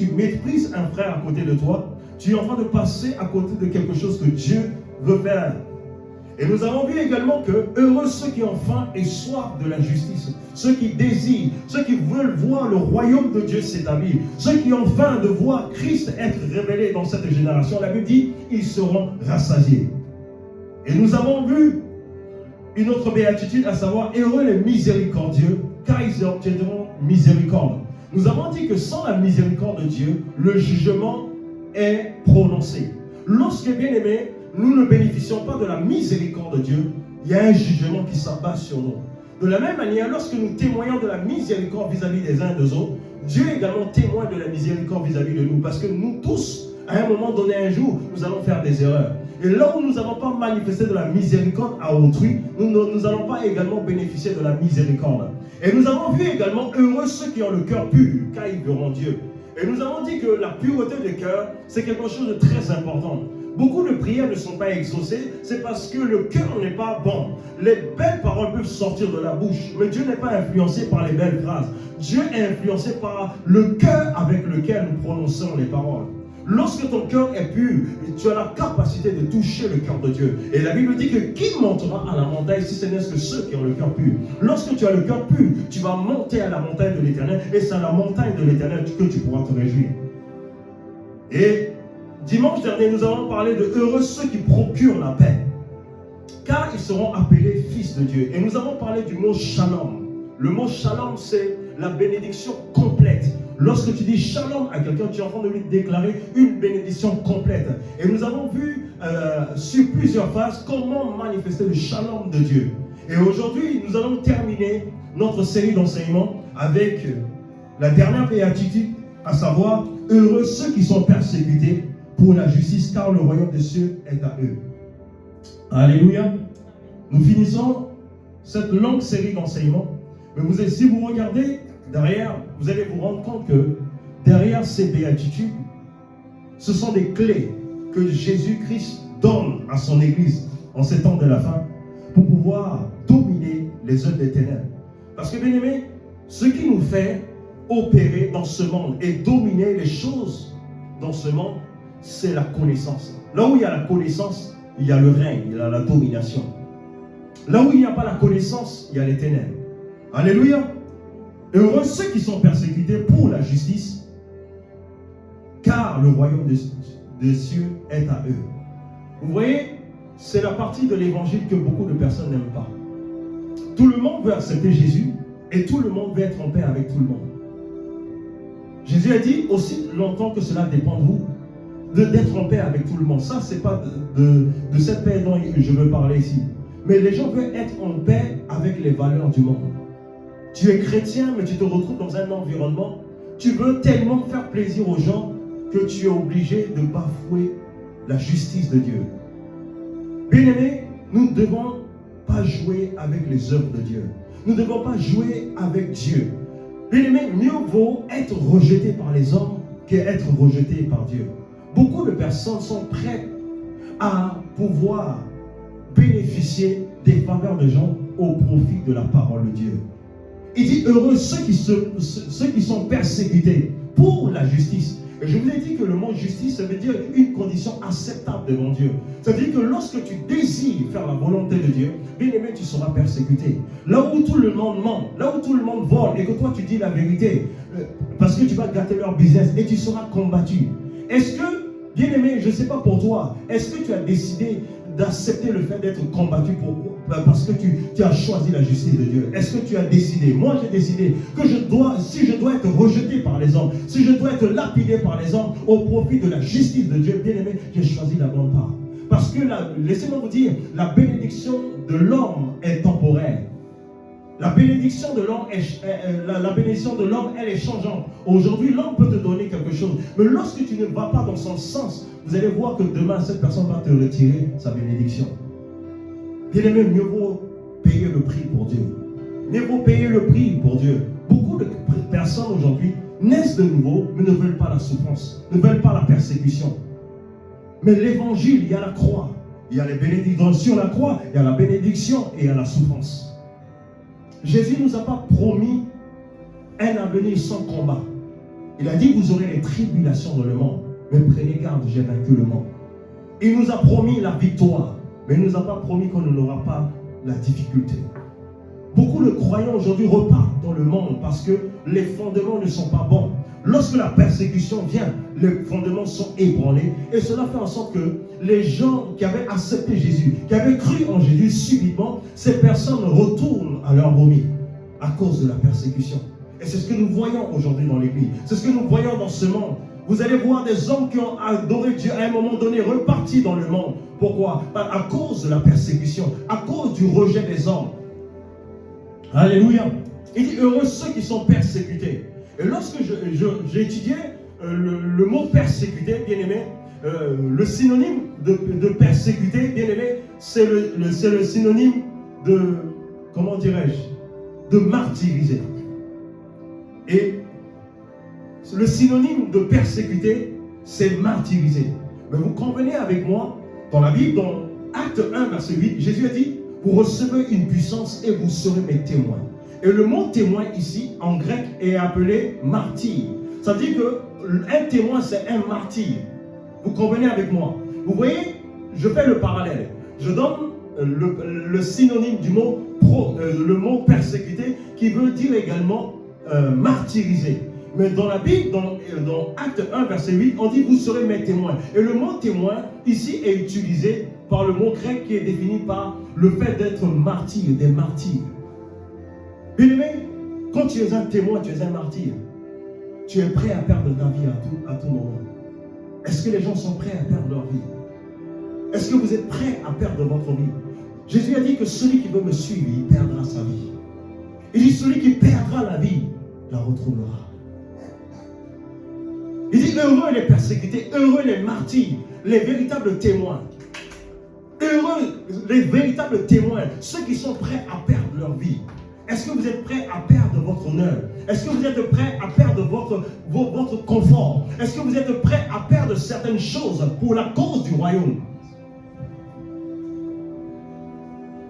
tu méprises un frère à côté de toi, tu es en train de passer à côté de quelque chose que Dieu veut faire. Et nous avons vu également que heureux ceux qui ont faim et soif de la justice, ceux qui désirent, ceux qui veulent voir le royaume de Dieu s'établir, ceux qui ont faim de voir Christ être révélé dans cette génération. La Bible dit, ils seront rassasiés. Et nous avons vu une autre béatitude, à savoir, heureux les miséricordieux, car ils obtiendront miséricorde. Nous avons dit que sans la miséricorde de Dieu, le jugement est prononcé. Lorsque, bien aimé, nous ne bénéficions pas de la miséricorde de Dieu, il y a un jugement qui s'abat sur nous. De la même manière, lorsque nous témoignons de la miséricorde vis-à-vis des uns et des autres, Dieu également témoigne de la miséricorde vis-à-vis de nous. Parce que nous tous, à un moment donné, un jour, nous allons faire des erreurs. Et là où nous n'avons pas manifesté de la miséricorde à autrui, nous n'allons pas également bénéficier de la miséricorde. Et nous avons vu également, heureux ceux qui ont le cœur pur, car ils verront Dieu. Et nous avons dit que la pureté du cœur, c'est quelque chose de très important. Beaucoup de prières ne sont pas exaucées, c'est parce que le cœur n'est pas bon. Les belles paroles peuvent sortir de la bouche, mais Dieu n'est pas influencé par les belles phrases. Dieu est influencé par le cœur avec lequel nous prononçons les paroles. Lorsque ton cœur est pur, tu as la capacité de toucher le cœur de Dieu. Et la Bible dit que qui montera à la montagne si ce n'est que ceux qui ont le cœur pur. Lorsque tu as le cœur pur, tu vas monter à la montagne de l'Éternel, et c'est à la montagne de l'Éternel que tu pourras te réjouir. Et dimanche dernier, nous avons parlé de heureux ceux qui procurent la paix, car ils seront appelés fils de Dieu. Et nous avons parlé du mot shalom. Le mot shalom, c'est la bénédiction complète. Lorsque tu dis shalom à quelqu'un, tu es en train de lui déclarer une bénédiction complète. Et nous avons vu sur plusieurs phases comment manifester le shalom de Dieu. Et aujourd'hui, nous allons terminer notre série d'enseignements avec la dernière béatitude, à savoir heureux ceux qui sont persécutés pour la justice, car le royaume des cieux est à eux. Alléluia. Nous finissons cette longue série d'enseignements. Mais si vous regardez derrière, vous allez vous rendre compte que derrière ces béatitudes, ce sont des clés que Jésus-Christ donne à son Église en ces temps de la fin pour pouvoir dominer les œuvres des ténèbres. Parce que, bien aimé, ce qui nous fait opérer dans ce monde et dominer les choses dans ce monde, c'est la connaissance. Là où il y a la connaissance, il y a le règne, il y a la domination. Là où il n'y a pas la connaissance, il y a les ténèbres. Alléluia. Heureux ceux qui sont persécutés pour la justice, car le royaume des cieux est à eux. Vous voyez, c'est la partie de l'évangile que beaucoup de personnes n'aiment pas. Tout le monde veut accepter Jésus et tout le monde veut être en paix avec tout le monde. Jésus a dit aussi longtemps que cela dépend de vous, d'être en paix avec tout le monde. Ça, ce n'est pas de cette paix dont je veux parler ici. Mais les gens veulent être en paix avec les valeurs du monde. Tu es chrétien, mais tu te retrouves dans un environnement, tu veux tellement faire plaisir aux gens que tu es obligé de bafouer la justice de Dieu. Bien-aimés, nous ne devons pas jouer avec les œuvres de Dieu. Nous ne devons pas jouer avec Dieu. Bien-aimés, mieux vaut être rejeté par les hommes qu'être rejeté par Dieu. Beaucoup de personnes sont prêtes à pouvoir bénéficier des faveurs de gens au profit de la parole de Dieu. Il dit heureux ceux qui sont persécutés pour la justice. Et je vous ai dit que le mot justice, ça veut dire une condition acceptable devant Dieu. Ça veut dire que lorsque tu désires faire la volonté de Dieu, bien aimé, tu seras persécuté. Là où tout le monde ment, là où tout le monde vole et que toi tu dis la vérité, parce que tu vas gâter leur business et tu seras combattu. Est-ce que, bien aimé, je ne sais pas pour toi, est-ce que tu as décidé d'accepter le fait d'être combattu parce que tu as choisi la justice de Dieu? Est-ce que tu as décidé? Moi j'ai décidé que si je dois être rejeté par les hommes, si je dois être lapidé par les hommes au profit de la justice de Dieu, bien aimé, j'ai choisi la bonne part. Parce que, laissez-moi vous dire, la bénédiction de l'homme est temporaire. La bénédiction de l'homme, elle est changeante. Aujourd'hui, l'homme peut te donner quelque chose. Mais lorsque tu ne vas pas dans son sens, vous allez voir que demain, cette personne va te retirer sa bénédiction. Bien aimé, mieux vaut payer le prix pour Dieu. Mieux vaut payer le prix pour Dieu. Beaucoup de personnes aujourd'hui naissent de nouveau, mais ne veulent pas la souffrance, ne veulent pas la persécution. Mais l'évangile, il y a la croix. Il y a les bénédictions sur la croix, il y a la bénédiction et il y a la souffrance. Jésus ne nous a pas promis un avenir sans combat. Il a dit, vous aurez les tribulations dans le monde, mais prenez garde, j'ai vaincu le monde. Il nous a promis la victoire, mais il ne nous a pas promis qu'on n'aura pas la difficulté. Beaucoup de croyants aujourd'hui repartent dans le monde parce que les fondements ne sont pas bons. Lorsque la persécution vient, les fondements sont ébranlés et cela fait en sorte que les gens qui avaient accepté Jésus, qui avaient cru en Jésus, subitement, ces personnes retournent à leur vomi à cause de la persécution. Et c'est ce que nous voyons aujourd'hui dans l'Église. C'est ce que nous voyons dans ce monde. Vous allez voir des hommes qui ont adoré Dieu à un moment donné repartis dans le monde. Pourquoi? À cause de la persécution, à cause du rejet des hommes. Alléluia. Il dit heureux ceux qui sont persécutés. Et lorsque j'ai étudié le mot persécuté, bien aimé, le synonyme de persécuté, bien aimé, c'est le synonyme de, comment dirais-je, de martyriser. Et le synonyme de persécuter, c'est martyriser. Mais vous convenez avec moi, dans la Bible, dans Acte 1, verset 8, Jésus a dit, vous recevez une puissance et vous serez mes témoins. Et le mot témoin ici, en grec, est appelé martyr. Ça veut dire qu'un témoin, c'est un martyr. Vous convenez avec moi? Vous voyez, je fais le parallèle. Je donne le synonyme du mot, le mot persécuté, qui veut dire également martyriser. Mais dans la Bible, dans Acte 1, verset 8, on dit vous serez mes témoins. Et le mot témoin, ici, est utilisé par le mot grec qui est défini par le fait d'être martyr, des martyrs. Bien aimé, quand tu es un témoin, tu es un martyr. Tu es prêt à perdre ta vie à tout moment. Est-ce que les gens sont prêts à perdre leur vie? Est-ce que vous êtes prêts à perdre votre vie? Jésus a dit que celui qui veut me suivre, il perdra sa vie. Il dit celui qui perdra la vie, la retrouvera. Il dit heureux les persécutés, heureux les martyrs, les véritables témoins. Heureux les véritables témoins, ceux qui sont prêts à perdre leur vie. Est-ce que vous êtes prêts à perdre votre honneur? Est-ce que vous êtes prêts à perdre votre confort? Est-ce que vous êtes prêts à perdre certaines choses pour la cause du royaume?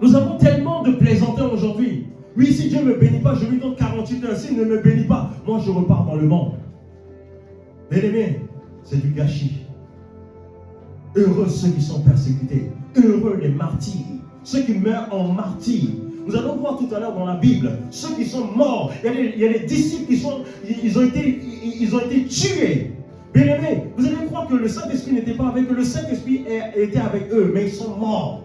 Nous avons tellement de plaisantins aujourd'hui. Oui, si Dieu ne me bénit pas, je lui donne 48 heures. S'il ne me bénit pas, moi je repars dans le monde. Bien-aimés, c'est du gâchis. Heureux ceux qui sont persécutés. Heureux les martyrs. Ceux qui meurent en martyrs. Nous allons voir tout à l'heure dans la Bible, ceux qui sont morts. Il y a des disciples qui ils ont été tués. Bien-aimés, vous allez croire que le Saint-Esprit n'était pas avec eux. Le Saint-Esprit était avec eux, mais ils sont morts.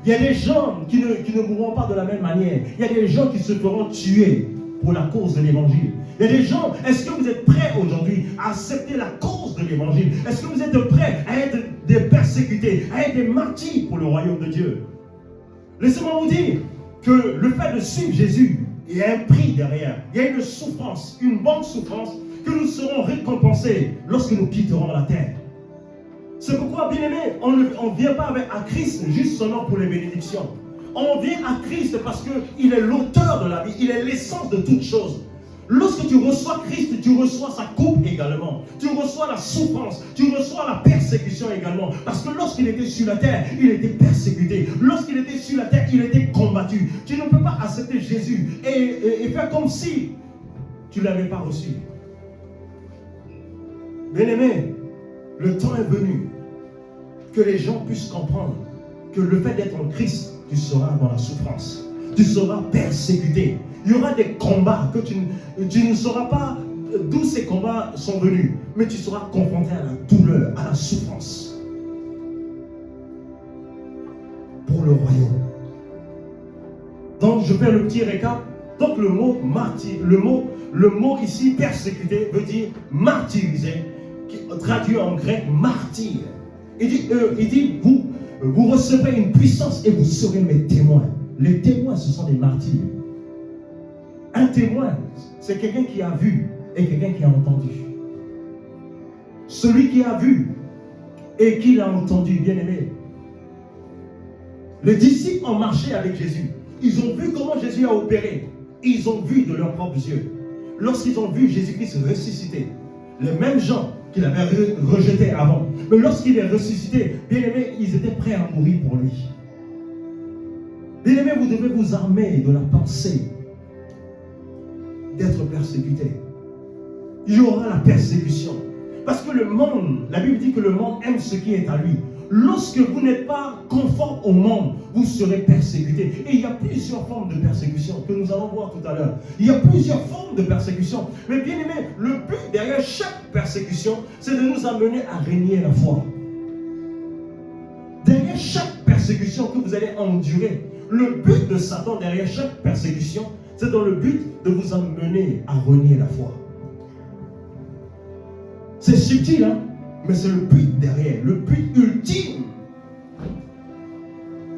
Il y a des gens qui ne mourront pas de la même manière. Il y a des gens qui se feront tuer pour la cause de l'évangile. Il y a des gens, est-ce que vous êtes prêts aujourd'hui à accepter la cause de l'évangile? Est-ce que vous êtes prêts à être des persécutés, à être des martyrs pour le royaume de Dieu? Laissez-moi vous dire que le fait de suivre Jésus, il y a un prix derrière. Il y a une souffrance, une bonne souffrance que nous serons récompensés lorsque nous quitterons la terre. C'est pourquoi, bien aimé, on ne vient pas à Christ juste seulement pour les bénédictions. On vient à Christ parce qu'il est l'auteur de la vie, il est l'essence de toutes choses. Lorsque tu reçois Christ, tu reçois sa coupe également. Tu reçois la souffrance, tu reçois la persécution également. Parce que lorsqu'il était sur la terre, il était persécuté. Lorsqu'il était sur la terre, il était combattu. Tu ne peux pas accepter Jésus et faire comme si tu ne l'avais pas reçu. Bien-aimé, le temps est venu que les gens puissent comprendre que le fait d'être en Christ, tu seras dans la souffrance. Tu seras persécuté. Il y aura des combats que tu ne sauras pas d'où ces combats sont venus. Mais tu seras confronté à la douleur, à la souffrance. Pour le royaume. Donc je fais le petit récap. Donc le mot martyr, le mot ici persécuté veut dire martyrisé, qui traduit en grec martyr. Il dit vous recevrez une puissance et vous serez mes témoins. Les témoins, ce sont des martyrs. Un témoin, c'est quelqu'un qui a vu et quelqu'un qui a entendu. Celui qui a vu et qui l'a entendu, bien aimé. Les disciples ont marché avec Jésus. Ils ont vu comment Jésus a opéré. Ils ont vu de leurs propres yeux. Lorsqu'ils ont vu Jésus-Christ ressusciter, les mêmes gens qu'il avait rejetés avant, mais lorsqu'il est ressuscité, bien aimé, ils étaient prêts à mourir pour lui. Bien aimé, vous devez vous armer de la pensée d'être persécuté. il y aura la persécution. Parce que le monde, la Bible dit que le monde aime ce qui est à lui. Lorsque vous n'êtes pas conforme au monde, vous serez persécuté. Et il y a plusieurs formes de persécution que nous allons voir tout à l'heure. Il y a plusieurs formes de persécution. Mais bien aimé, le but derrière chaque persécution, c'est de nous amener à régner la foi. Derrière chaque persécution que vous allez endurer, le but de Satan derrière chaque persécution, c'est dans le but de vous amener à renier la foi. C'est subtil, hein? Mais c'est le but derrière, le but ultime.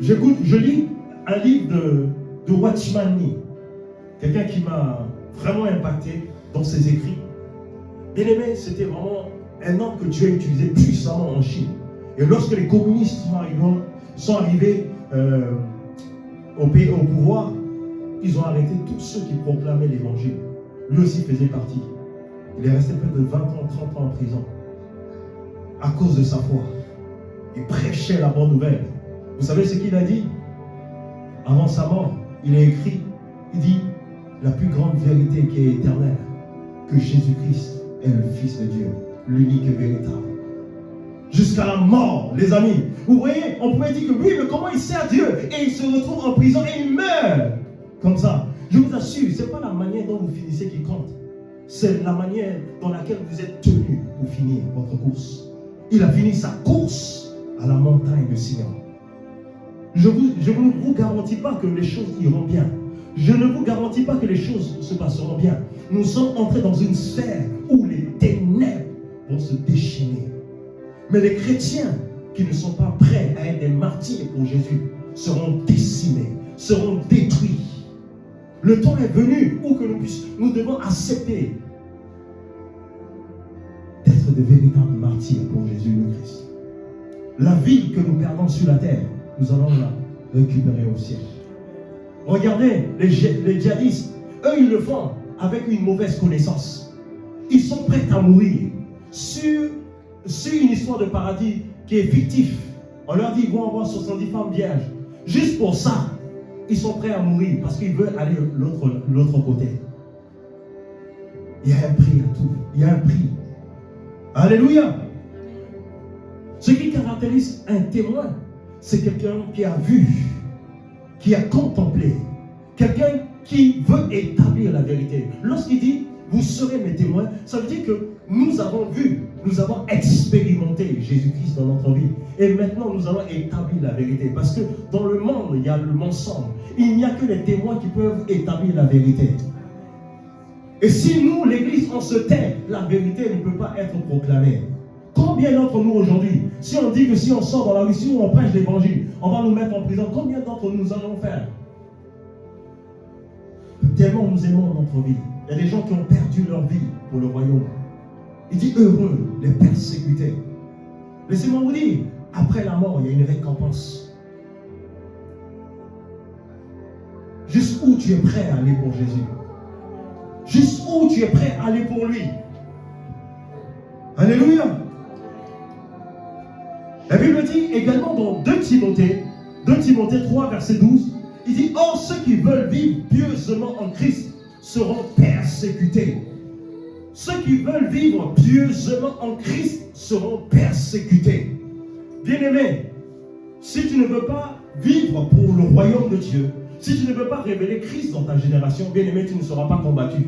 Je lis un livre de Watchman Nee, quelqu'un qui m'a vraiment impacté dans ses écrits. Bien aimé, c'était vraiment un homme que Dieu a utilisé puissamment en Chine. Et lorsque les communistes sont arrivés au pouvoir, ils ont arrêté tous ceux qui proclamaient l'évangile. Lui aussi faisait partie. Il est resté près de 20 ans, 30 ans en prison. À cause de sa foi. Il prêchait la bonne nouvelle. Vous savez ce qu'il a dit? Avant sa mort, il a écrit, il dit, la plus grande vérité qui est éternelle, que Jésus-Christ est le Fils de Dieu, l'unique et véritable. Jusqu'à la mort, les amis. Vous voyez, on pouvait dire que oui, mais comment il sert Dieu? Et il se retrouve en prison et il meurt. Comme ça. Je vous assure, ce n'est pas la manière dont vous finissez qui compte. C'est la manière dans laquelle vous êtes tenu pour finir votre course. Il a fini sa course à la montagne de Sion. Je ne vous garantis pas que les choses iront bien. Je ne vous garantis pas que les choses se passeront bien. Nous sommes entrés dans une sphère où les ténèbres vont se déchaîner. Mais les chrétiens qui ne sont pas prêts à être des martyrs pour Jésus seront décimés, seront détruits. Le temps est venu où que nous devons accepter d'être de véritables martyrs pour Jésus le Christ. La vie que nous perdons sur la terre, nous allons la récupérer au ciel. Regardez, les djihadistes, eux ils le font avec une mauvaise connaissance. Ils sont prêts à mourir sur une histoire de paradis qui est fictif. On leur dit qu'ils vont avoir 70 femmes vierges. Juste pour ça, ils sont prêts à mourir parce qu'ils veulent aller de l'autre côté. Il y a un prix à tout. Il y a un prix. Alléluia. Ce qui caractérise un témoin, c'est quelqu'un qui a vu, qui a contemplé, quelqu'un qui veut établir la vérité. Lorsqu'il dit, vous serez mes témoins, ça veut dire que nous avons vu, nous avons expérimenté Jésus-Christ dans notre vie. Et maintenant, nous allons établir la vérité. Parce que dans le monde, il y a le mensonge. Il n'y a que les témoins qui peuvent établir la vérité. Et si nous, l'Église, on se tait, la vérité ne peut pas être proclamée. Combien d'entre nous aujourd'hui, si on dit que si on sort dans la rue, si on prêche l'évangile, on va nous mettre en prison, combien d'entre nous allons faire? Tellement nous aimons notre vie. Il y a des gens qui ont perdu leur vie pour le royaume. Il dit heureux les persécutés. Laissez-moi vous dire, après la mort, il y a une récompense. Jusqu'où tu es prêt à aller pour Jésus? Jusqu'où tu es prêt à aller pour lui? Alléluia. La Bible dit également dans 2 Timothée 3, verset 12, il dit, or ceux qui veulent vivre pieusement en Christ seront persécutés. Ceux qui veulent vivre pieusement en Christ seront persécutés. Bien-aimé, si tu ne veux pas vivre pour le royaume de Dieu, si tu ne veux pas révéler Christ dans ta génération, bien-aimé, tu ne seras pas combattu.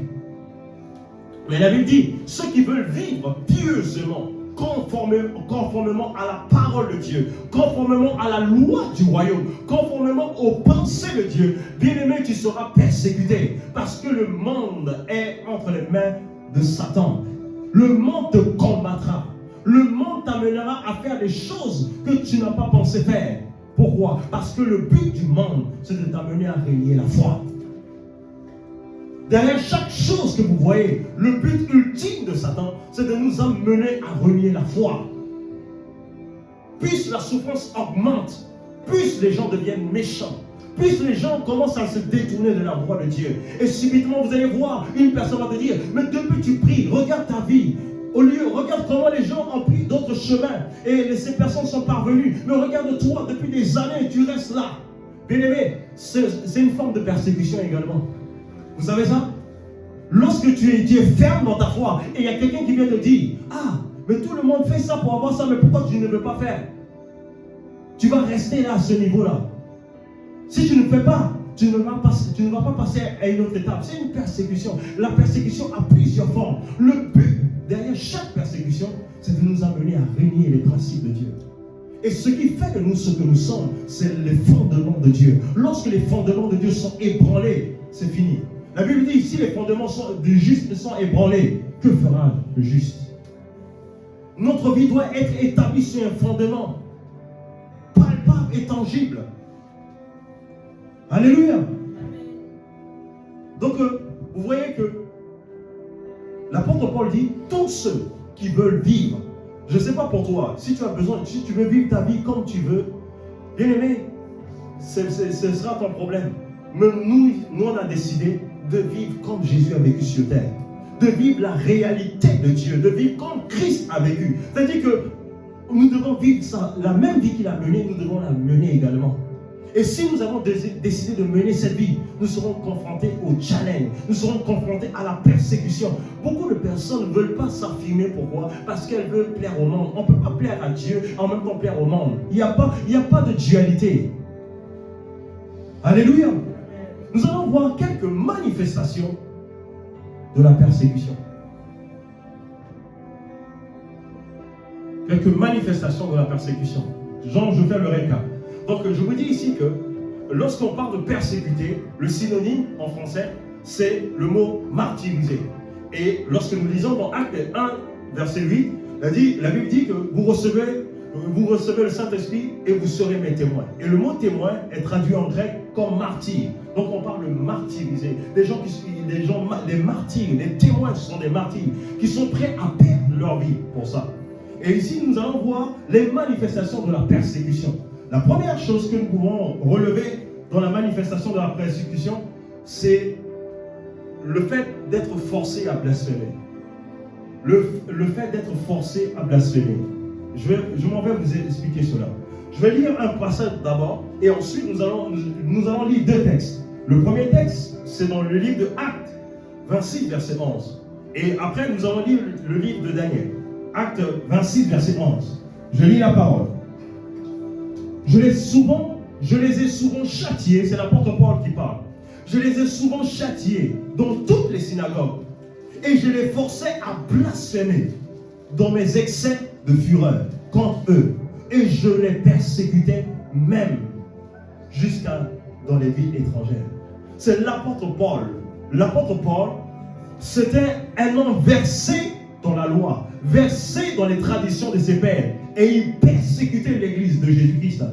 Mais la Bible dit, ceux qui veulent vivre pieusement, conformément à la parole de Dieu, conformément à la loi du royaume, conformément aux pensées de Dieu, bien-aimé, tu seras persécuté. Parce que le monde est entre les mains de Satan. Le monde te combattra. Le monde t'amènera à faire des choses que tu n'as pas pensé faire. Pourquoi? Parce que le but du monde, c'est de t'amener à régner la foi. Derrière chaque chose que vous voyez, le but ultime de Satan, c'est de nous amener à renier la foi. Plus la souffrance augmente, plus les gens deviennent méchants, plus les gens commencent à se détourner de la voie de Dieu. Et subitement, vous allez voir, une personne va te dire, mais depuis tu pries, regarde ta vie. Regarde comment les gens ont pris d'autres chemins et ces personnes sont parvenues. Mais regarde toi, depuis des années, tu restes là. Bien aimé, c'est une forme de persécution également. Vous savez ça? lorsque tu es ferme dans ta foi, et il y a quelqu'un qui vient te dire, ah, mais tout le monde fait ça pour avoir ça, mais pourquoi tu ne veux pas faire? Tu vas rester là à ce niveau-là. Si tu ne fais pas, tu ne vas pas passer à une autre étape. C'est une persécution. La persécution a plusieurs formes. Le but derrière chaque persécution, c'est de nous amener à renier les principes de Dieu. Et ce qui fait de nous ce que nous sommes, c'est les fondements de Dieu. Lorsque les fondements de Dieu sont ébranlés, c'est fini. La Bible dit, si les fondements du juste sont ébranlés, que fera le juste? Notre vie doit être établie sur un fondement palpable et tangible. Alléluia. Donc, vous voyez que l'apôtre Paul dit, tous ceux qui veulent vivre, je ne sais pas pour toi, si tu as besoin, si tu veux vivre ta vie comme tu veux, bien aimé, ce sera ton problème. Mais nous, on a décidé de vivre comme Jésus a vécu sur terre. De vivre la réalité de Dieu, de vivre comme Christ a vécu. C'est-à-dire que nous devons vivre ça, la même vie qu'il a menée, nous devons la mener également. Et si nous avons décidé de mener cette vie, nous serons confrontés au challenge, nous serons confrontés à la persécution. Beaucoup de personnes ne veulent pas s'affirmer. Pourquoi? Parce qu'elles veulent plaire au monde. On ne peut pas plaire à Dieu en même temps plaire au monde. Il n'y a pas de dualité. Alléluia. Nous allons voir quelques manifestations de la persécution. Quelques manifestations de la persécution. Jean, je fais le récap. Donc, je vous dis ici que lorsqu'on parle de persécuter, le synonyme en français, c'est le mot martyriser. Et lorsque nous lisons dans Acte 1, verset 8, la Bible dit que vous recevez le Saint-Esprit et vous serez mes témoins. Et le mot témoin est traduit en grec comme martyr. Donc, on parle de martyriser. Les martyrs, les témoins sont des martyrs qui sont prêts à perdre leur vie pour ça. Et ici, nous allons voir les manifestations de la persécution. La première chose que nous pouvons relever dans la manifestation de la persécution, c'est le fait d'être forcé à blasphémer. Le fait d'être forcé à blasphémer. Je m'en vais vous expliquer cela. Je vais lire un passage d'abord, et ensuite nous allons lire deux textes. Le premier texte, c'est dans le livre de Actes 26, verset 11. Et après, nous allons lire le livre de Daniel. Actes 26, verset 11. Je lis la parole. Je les ai souvent châtiés, c'est l'apôtre Paul qui parle. Je les ai souvent châtiés dans toutes les synagogues et je les forçais à blasphémer dans mes excès de fureur contre eux. Et je les persécutais même jusqu'à dans les villes étrangères. C'est l'apôtre Paul. L'apôtre Paul, c'était un homme versé dans la loi, versé dans les traditions de ses pères. Et il persécutait l'église de Jésus-Christ.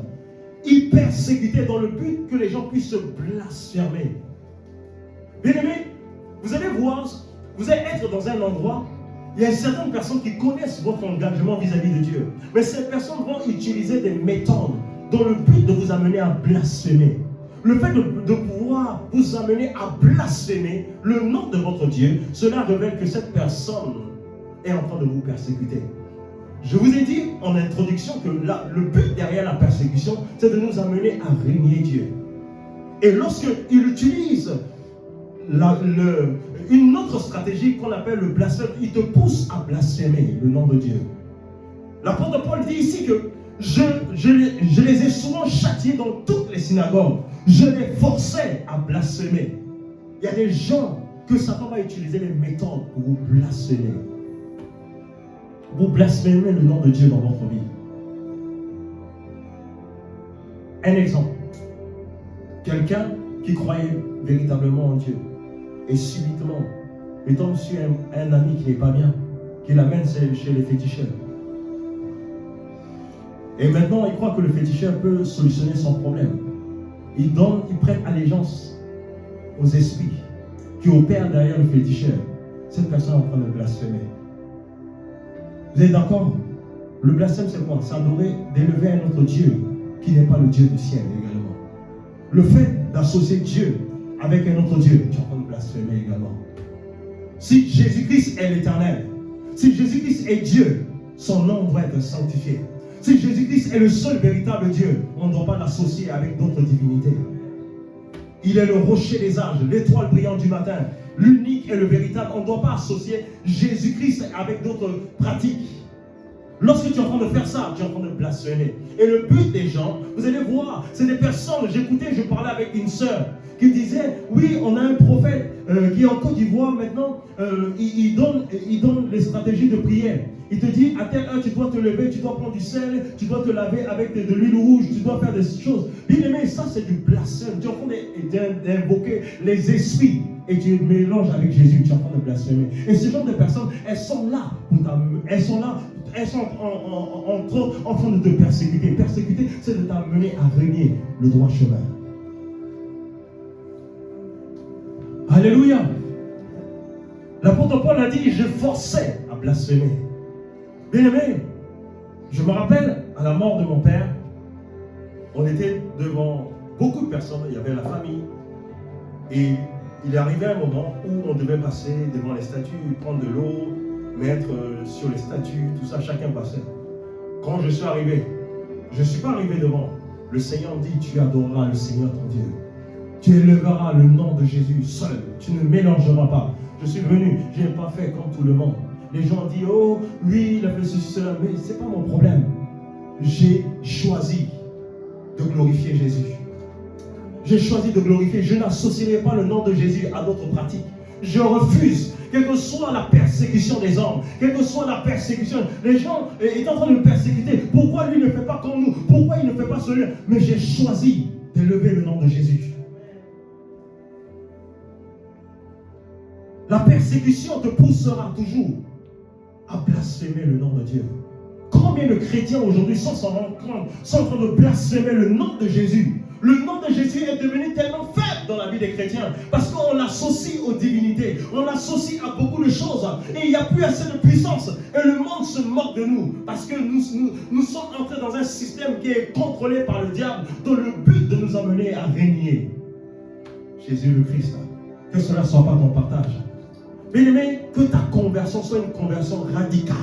Il persécutait dans le but que les gens puissent se blasphémer. Bien aimé, vous allez voir, vous allez être dans un endroit, il y a certaines personnes qui connaissent votre engagement vis-à-vis de Dieu. Mais ces personnes vont utiliser des méthodes dans le but de vous amener à blasphémer. Le fait de pouvoir vous amener à blasphémer le nom de votre Dieu, cela révèle que cette personne est en train de vous persécuter. Je vous ai dit en introduction que le but derrière la persécution, c'est de nous amener à régner Dieu. Et lorsqu'il utilise une autre stratégie qu'on appelle le blasphème, il te pousse à blasphémer le nom de Dieu. L'apôtre Paul dit ici que je les ai souvent châtiés dans toutes les synagogues. Je les forçais à blasphémer. Il y a des gens que Satan va utiliser les méthodes pour vous blasphémer. Vous blasphémez le nom de Dieu dans votre vie. Un exemple. Quelqu'un qui croyait véritablement en Dieu et subitement, il tombe sur un ami qui n'est pas bien, qui l'amène chez les féticheurs. Et maintenant, il croit que le féticheur peut solutionner son problème. Il prête allégeance aux esprits qui opèrent derrière le féticheur. Cette personne est en train de blasphémer. Vous êtes d'accord? Le blasphème, c'est quoi? C'est adorer, d'élever un autre Dieu qui n'est pas le Dieu du ciel également. Le fait d'associer Dieu avec un autre Dieu, tu es en train de blasphémer également. Si Jésus-Christ est l'éternel, si Jésus-Christ est Dieu, son nom doit être sanctifié. Si Jésus-Christ est le seul véritable Dieu, on ne doit pas l'associer avec d'autres divinités. Il est le rocher des âges, l'étoile brillante du matin, l'unique et le véritable. On ne doit pas associer Jésus-Christ avec d'autres pratiques. Lorsque tu es en train de faire ça, tu es en train de blasphémer. Et le but des gens, vous allez voir, c'est des personnes, je parlais avec une sœur qui disait, oui, on a un prophète qui est en Côte d'Ivoire maintenant, il donne les stratégies de prière. Il te dit, à telle heure, tu dois te lever, tu dois prendre du sel, tu dois te laver avec de l'huile rouge, tu dois faire des choses. Bien aimé, ça c'est du blasphème. Tu es en train d'invoquer les esprits et tu mélanges avec Jésus, tu es en train de blasphémer. Et ce genre de personnes, elles sont là elles sont en train de te persécuter. Persécuter, c'est de t'amener à régner le droit chemin. Alléluia. L'apôtre Paul a dit, je forçais à blasphémer. Bien aimé, je me rappelle, à la mort de mon père, on était devant beaucoup de personnes, il y avait la famille, et il est arrivé un moment où on devait passer devant les statues, prendre de l'eau, mettre sur les statues, tout ça, chacun passait. Quand je suis arrivé, je ne suis pas arrivé devant. Le Seigneur dit, tu adoreras le Seigneur ton Dieu. Tu élèveras le nom de Jésus seul. Tu ne mélangeras pas. Je suis venu, je n'ai pas fait comme tout le monde. Les gens disent, oh, lui, il a fait ceci, cela, mais ce n'est pas mon problème. J'ai choisi de glorifier Jésus. J'ai choisi de glorifier. Je n'associerai pas le nom de Jésus à d'autres pratiques. Je refuse, quelle que soit la persécution des hommes, quelle que soit la persécution, les gens étaient en train de me persécuter. Pourquoi lui ne fait pas comme nous? Pourquoi il ne fait pas celui-là? Mais j'ai choisi d'élever le nom de Jésus. La persécution te poussera toujours à blasphémer le nom de Dieu. Combien de chrétiens aujourd'hui sans s'en rendre compte sont en train de blasphémer le nom de Jésus? Le nom de Jésus est devenu tellement faible dans la vie des chrétiens parce qu'on l'associe aux divinités, on l'associe à beaucoup de choses et il n'y a plus assez de puissance et le monde se moque de nous parce que nous sommes entrés dans un système qui est contrôlé par le diable dont le but de nous amener à régner. Jésus le Christ, que cela ne soit pas ton partage. Bien-aimé, que ta conversion soit une conversion radicale.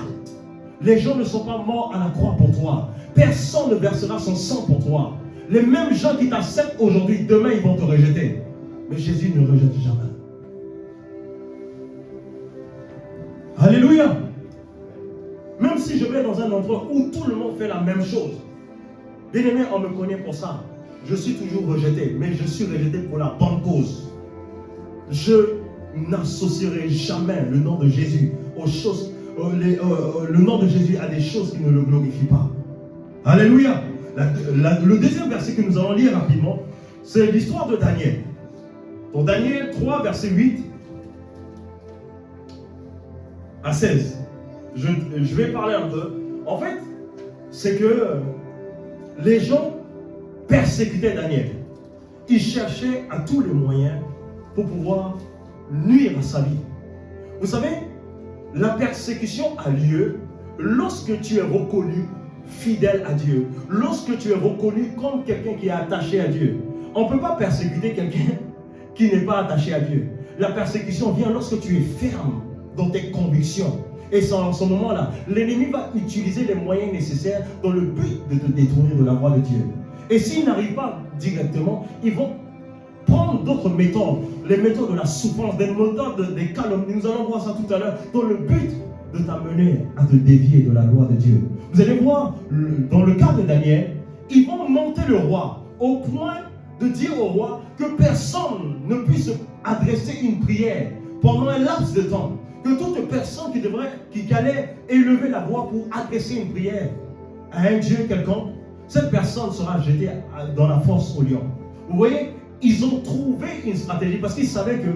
Les gens ne sont pas morts à la croix pour toi. Personne ne versera son sang pour toi. Les mêmes gens qui t'acceptent aujourd'hui, demain ils vont te rejeter. Mais Jésus ne rejette jamais. Alléluia. Même si je vais dans un endroit où tout le monde fait la même chose. Bien-aimé, on me connaît pour ça. Je suis toujours rejeté, mais je suis rejeté pour la bonne cause. Je n'associerai jamais le nom de Jésus aux choses, le nom de Jésus à des choses qui ne le glorifient pas. Alléluia. Le deuxième verset que nous allons lire rapidement, c'est l'histoire de Daniel. Dans Daniel 3, verset 8 à 16. Je vais parler un peu. En fait, c'est que les gens persécutaient Daniel. Ils cherchaient à tous les moyens pour pouvoir nuire à sa vie. Vous savez, la persécution a lieu lorsque tu es reconnu fidèle à Dieu, lorsque tu es reconnu comme quelqu'un qui est attaché à Dieu. On ne peut pas persécuter quelqu'un qui n'est pas attaché à Dieu. La persécution vient lorsque tu es ferme dans tes convictions. Et c'est en ce moment-là, l'ennemi va utiliser les moyens nécessaires dans le but de te détourner de la voie de Dieu. Et s'il n'arrive pas directement, ils vont prendre d'autres méthodes, les méthodes de la souffrance, des méthodes des calomnies. Nous allons voir ça tout à l'heure, dans le but de t'amener à te dévier de la loi de Dieu. Vous allez voir, dans le cas de Daniel, ils vont monter le roi au point de dire au roi que personne ne puisse adresser une prière pendant un laps de temps. Que toute personne qui allait élever la voix pour adresser une prière à un Dieu quelconque, cette personne sera jetée dans la fosse au lion. Vous voyez, ils ont trouvé une stratégie parce qu'ils savaient que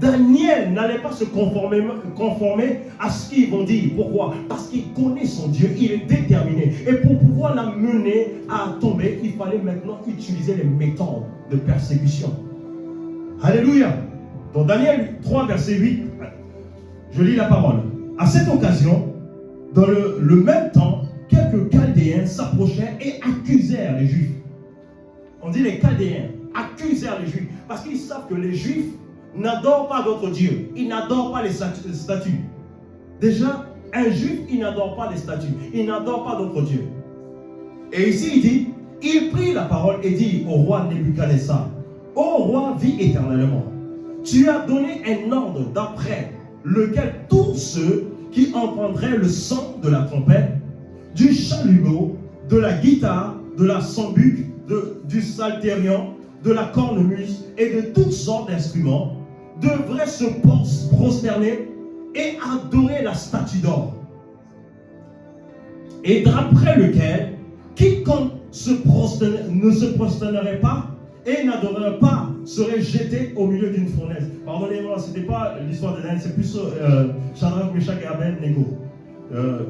Daniel n'allait pas se conformer à ce qu'ils vont dire. Pourquoi? Parce qu'il connaît son Dieu, il est déterminé. Et pour pouvoir l'amener à tomber, il fallait maintenant utiliser les méthodes de persécution. Alléluia. Dans Daniel 3, verset 8, je lis la parole. À cette occasion, dans le même temps, quelques Chaldéens s'approchèrent et accusèrent les Juifs. On dit les Chaldéens accusèrent les Juifs parce qu'ils savent que les Juifs n'adorent pas d'autres dieux. Ils n'adorent pas les statues. Déjà, un Juif, il n'adore pas les statues. Il n'adore pas d'autres dieux. Et ici, il dit, il prit la parole et dit au roi Nebuchadnezzar, ô roi, vis éternellement. tu as donné un ordre d'après lequel tous ceux qui entendraient le son de la trompette, du chalumeau, de la guitare, de la sambuc, du psalterion, de la cornemuse et de toutes sortes d'instruments devraient se prosterner et adorer la statue d'or. Et d'après lequel quiconque ne se prosternerait pas et n'adorerait pas serait jeté au milieu d'une fournaise. Pardonnez-moi, ce n'était pas l'histoire de Daniel, c'est plus Shadrach, Meshach et Abednego.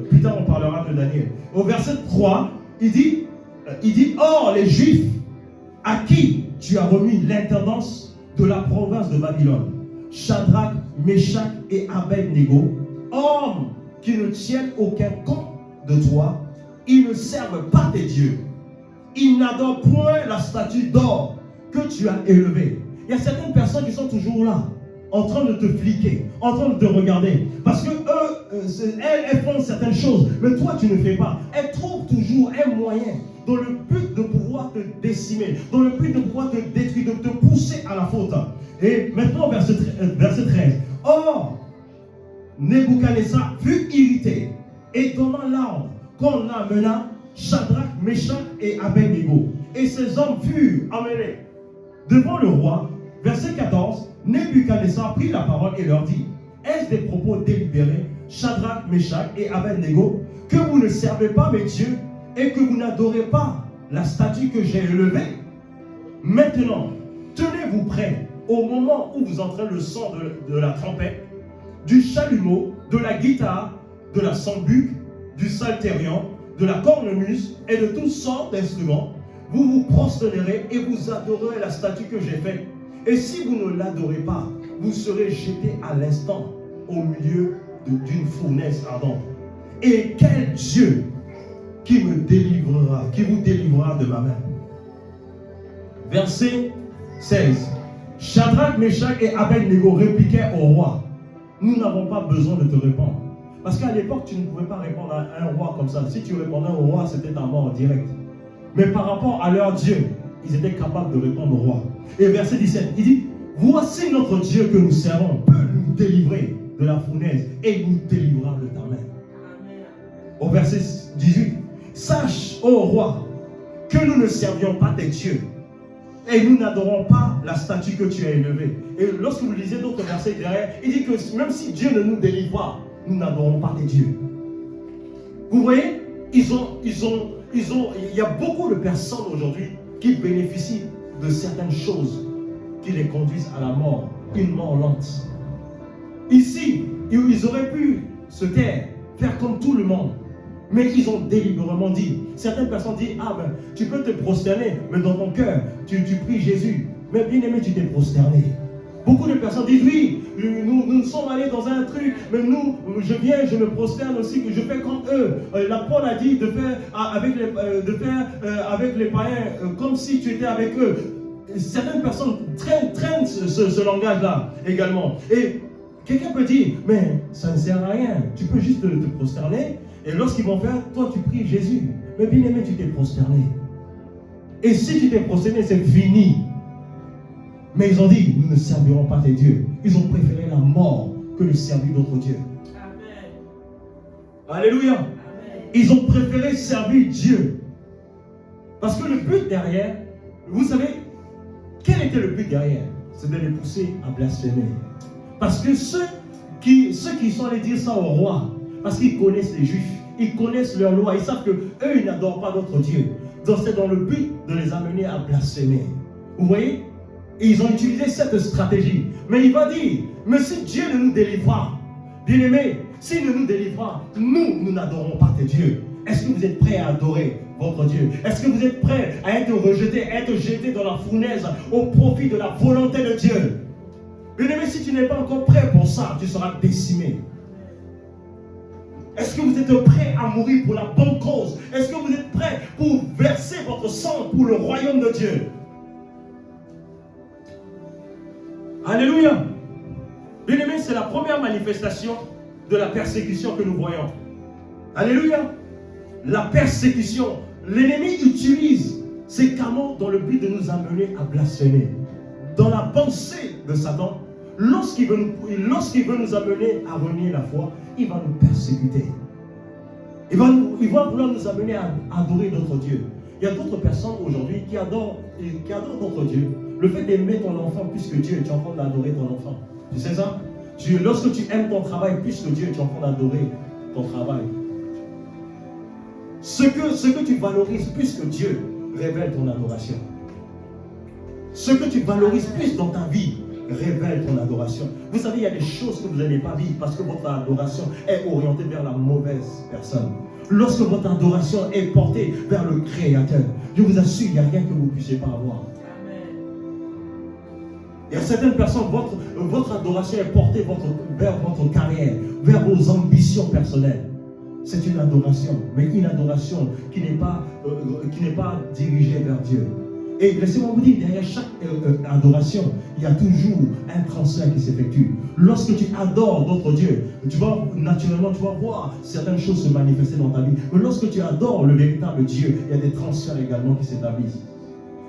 Plus tard, on parlera de Daniel. Au verset 3, il dit, or les Juifs à qui tu as remis l'intendance de la province de Babylone, Shadrach, Meshach et Abednego, hommes qui ne tiennent aucun compte de toi, ils ne servent pas tes dieux, ils n'adorent point la statue d'or que tu as élevée. Il y a certaines personnes qui sont toujours là, en train de te fliquer, en train de te regarder, parce que elles font certaines choses, mais toi tu ne fais pas. Elles trouvent toujours un moyen, dans le but de pouvoir te décimer, dans le but de pouvoir te détruire, de te pousser à la faute. Et maintenant, verset 13. Or, Nebuchadnezzar fut irrité et donna l'ordre qu'on amena Shadrach, Meshach et Abednego. Et ces hommes furent amenés devant le roi. Verset 14. Nebuchadnezzar prit la parole et leur dit, est-ce des propos délibérés, Shadrach, Meshach et Abednego, que vous ne servez pas mes dieux et que vous n'adorez pas la statue que j'ai élevée? Maintenant, tenez-vous prêts au moment où vous entrez le son de la trompette, du chalumeau, de la guitare, de la sambuc, du psalterion, de la cornemuse et de toutes sortes d'instruments. Vous vous prosternerez et vous adorerez la statue que j'ai faite. Et si vous ne l'adorez pas, vous serez jetés à l'instant au milieu d'une fournaise ardente. Et quel Dieu qui me délivrera, qui vous délivrera de ma main? Verset 16. Shadrach, Meshach et Abednego répliquaient au roi, nous n'avons pas besoin de te répondre. Parce qu'à l'époque, tu ne pouvais pas répondre à un roi comme ça. Si tu répondais au roi, c'était ta mort en direct. Mais par rapport à leur Dieu, ils étaient capables de répondre au roi. Et verset 17, il dit, voici notre Dieu que nous servons peut nous délivrer de la fournaise et nous délivrera de ta main. Amen. Au verset 18, sache, ô roi, que nous ne servions pas tes dieux et nous n'adorons pas la statue que tu as élevée. Et lorsque vous lisez d'autres versets derrière, il dit que même si Dieu ne nous délivre pas, nous n'adorons pas tes dieux. Vous voyez, il y a beaucoup de personnes aujourd'hui qui bénéficient de certaines choses qui les conduisent à la mort, une mort lente. Ici, ils auraient pu se taire, faire comme tout le monde, mais ils ont délibérément dit. Certaines personnes disent, ah ben, tu peux te prosterner, mais dans ton cœur, tu pries Jésus. Mais bien aimé, tu t'es prosterné. Beaucoup de personnes disent, oui, nous sommes allés dans un truc, mais nous, je viens, je me prosterne aussi, que je fais comme eux. La Paul a dit de faire avec les païens, comme si tu étais avec eux. Certaines personnes traînent ce langage-là également. Et quelqu'un peut dire, mais ça ne sert à rien, tu peux juste te prosterner, et lorsqu'ils vont faire, toi tu pries Jésus. Mais bien aimé, tu t'es prosterné. Et si tu t'es prosterné, c'est fini. Mais ils ont dit, nous ne servirons pas tes dieux. Ils ont préféré la mort que de servir d'autres dieux. Amen. Alléluia. Amen. Ils ont préféré servir Dieu. Parce que le but derrière, vous savez, quel était le but derrière? C'est de les pousser à blasphémer. Parce que ceux qui sont allés dire ça au roi, parce qu'ils connaissent les Juifs, ils connaissent leur loi, ils savent qu'eux, ils n'adorent pas d'autres dieux. Donc c'est dans le but de les amener à blasphémer. Vous voyez? Et ils ont utilisé cette stratégie. Mais il va dire, mais si Dieu ne nous délivre pas, bien aimé, s'il ne nous délivre pas, nous n'adorons pas tes dieux. Est-ce que vous êtes prêts à adorer votre Dieu? Est-ce que vous êtes prêts à être rejetés, à être jetés dans la fournaise au profit de la volonté de Dieu? Bien aimé, si tu n'es pas encore prêt pour ça, tu seras décimé. Est-ce que vous êtes prêts à mourir pour la bonne cause? Est-ce que vous êtes prêts pour verser votre sang pour le royaume de Dieu? Alléluia. Bien aimé, c'est la première manifestation de la persécution que nous voyons. Alléluia. La persécution. L'ennemi utilise ces canons dans le but de nous amener à blasphémer. Dans la pensée de Satan, lorsqu'il veut nous amener à renier la foi, il va nous persécuter. Il va vouloir nous amener à adorer d'autres dieux. Il y a d'autres personnes aujourd'hui qui adorent d'autres dieux. Le fait d'aimer ton enfant plus que Dieu, tu es en train d'adorer ton enfant. Tu sais ça? Lorsque tu aimes ton travail plus que Dieu, tu es en train d'adorer ton travail. Ce que tu valorises plus que Dieu révèle ton adoration. Ce que tu valorises plus dans ta vie révèle ton adoration. Vous savez, il y a des choses que vous n'allez pas vivre parce que votre adoration est orientée vers la mauvaise personne. Lorsque votre adoration est portée vers le Créateur, je vous assure, il n'y a rien que vous ne puissiez pas avoir. Il y a certaines personnes, votre adoration est portée vers votre carrière, vers vos ambitions personnelles. C'est une adoration, mais une adoration qui n'est pas dirigée vers Dieu. Et laissez-moi vous dire, derrière chaque adoration, il y a toujours un transfert qui s'effectue. Lorsque tu adores d'autres dieux, naturellement, tu vas voir certaines choses se manifester dans ta vie. Mais lorsque tu adores le véritable Dieu, il y a des transferts également qui s'établissent.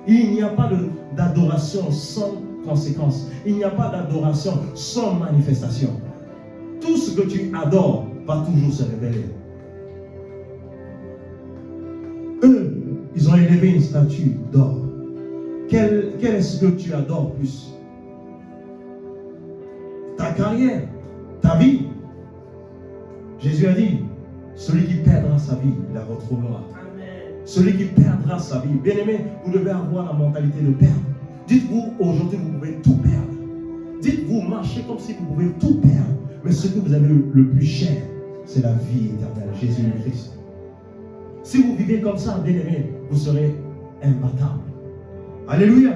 Il n'y a pas d'adoration sans conséquence. Il n'y a pas d'adoration sans manifestation. Tout ce que tu adores va toujours se révéler. Eux, ils ont élevé une statue d'or. Quel est ce que tu adores plus? Ta carrière, ta vie. Jésus a dit, celui qui perdra sa vie, la retrouvera. Amen. Celui qui perdra sa vie. Bien-aimé, vous devez avoir la mentalité de perdre. Dites-vous, aujourd'hui, vous pouvez tout perdre. Dites-vous, marchez comme si vous pouvez tout perdre. Mais ce que vous avez le plus cher, c'est la vie éternelle, Jésus-Christ. Si vous vivez comme ça, bien-aimé, vous serez imbattable. Alléluia.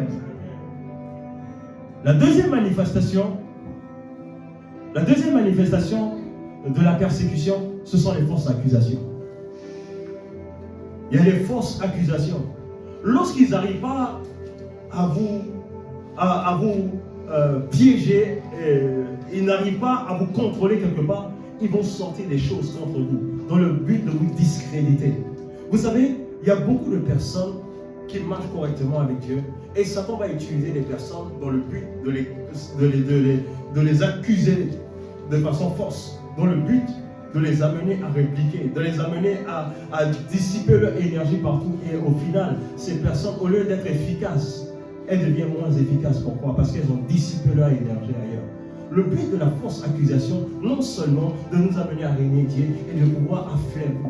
La deuxième manifestation de la persécution, ce sont les fausses accusations. Il y a les fausses accusations. Lorsqu'ils n'arrivent pas à vous piéger, ils n'arrivent pas à vous contrôler quelque part, ils vont sortir des choses contre vous, dans le but de vous discréditer. Vous savez, il y a beaucoup de personnes qui marchent correctement avec Dieu, et Satan va utiliser les personnes dans le but de les accuser de façon fausse, dans le but de les amener à répliquer, de les amener à dissiper leur énergie partout, et au final, ces personnes, au lieu d'être efficaces, elles deviennent moins efficaces. Pourquoi? Parce qu'elles ont dissipé leur énergie ailleurs. Le but de la fausse accusation, non seulement de nous amener à régner Dieu et de pouvoir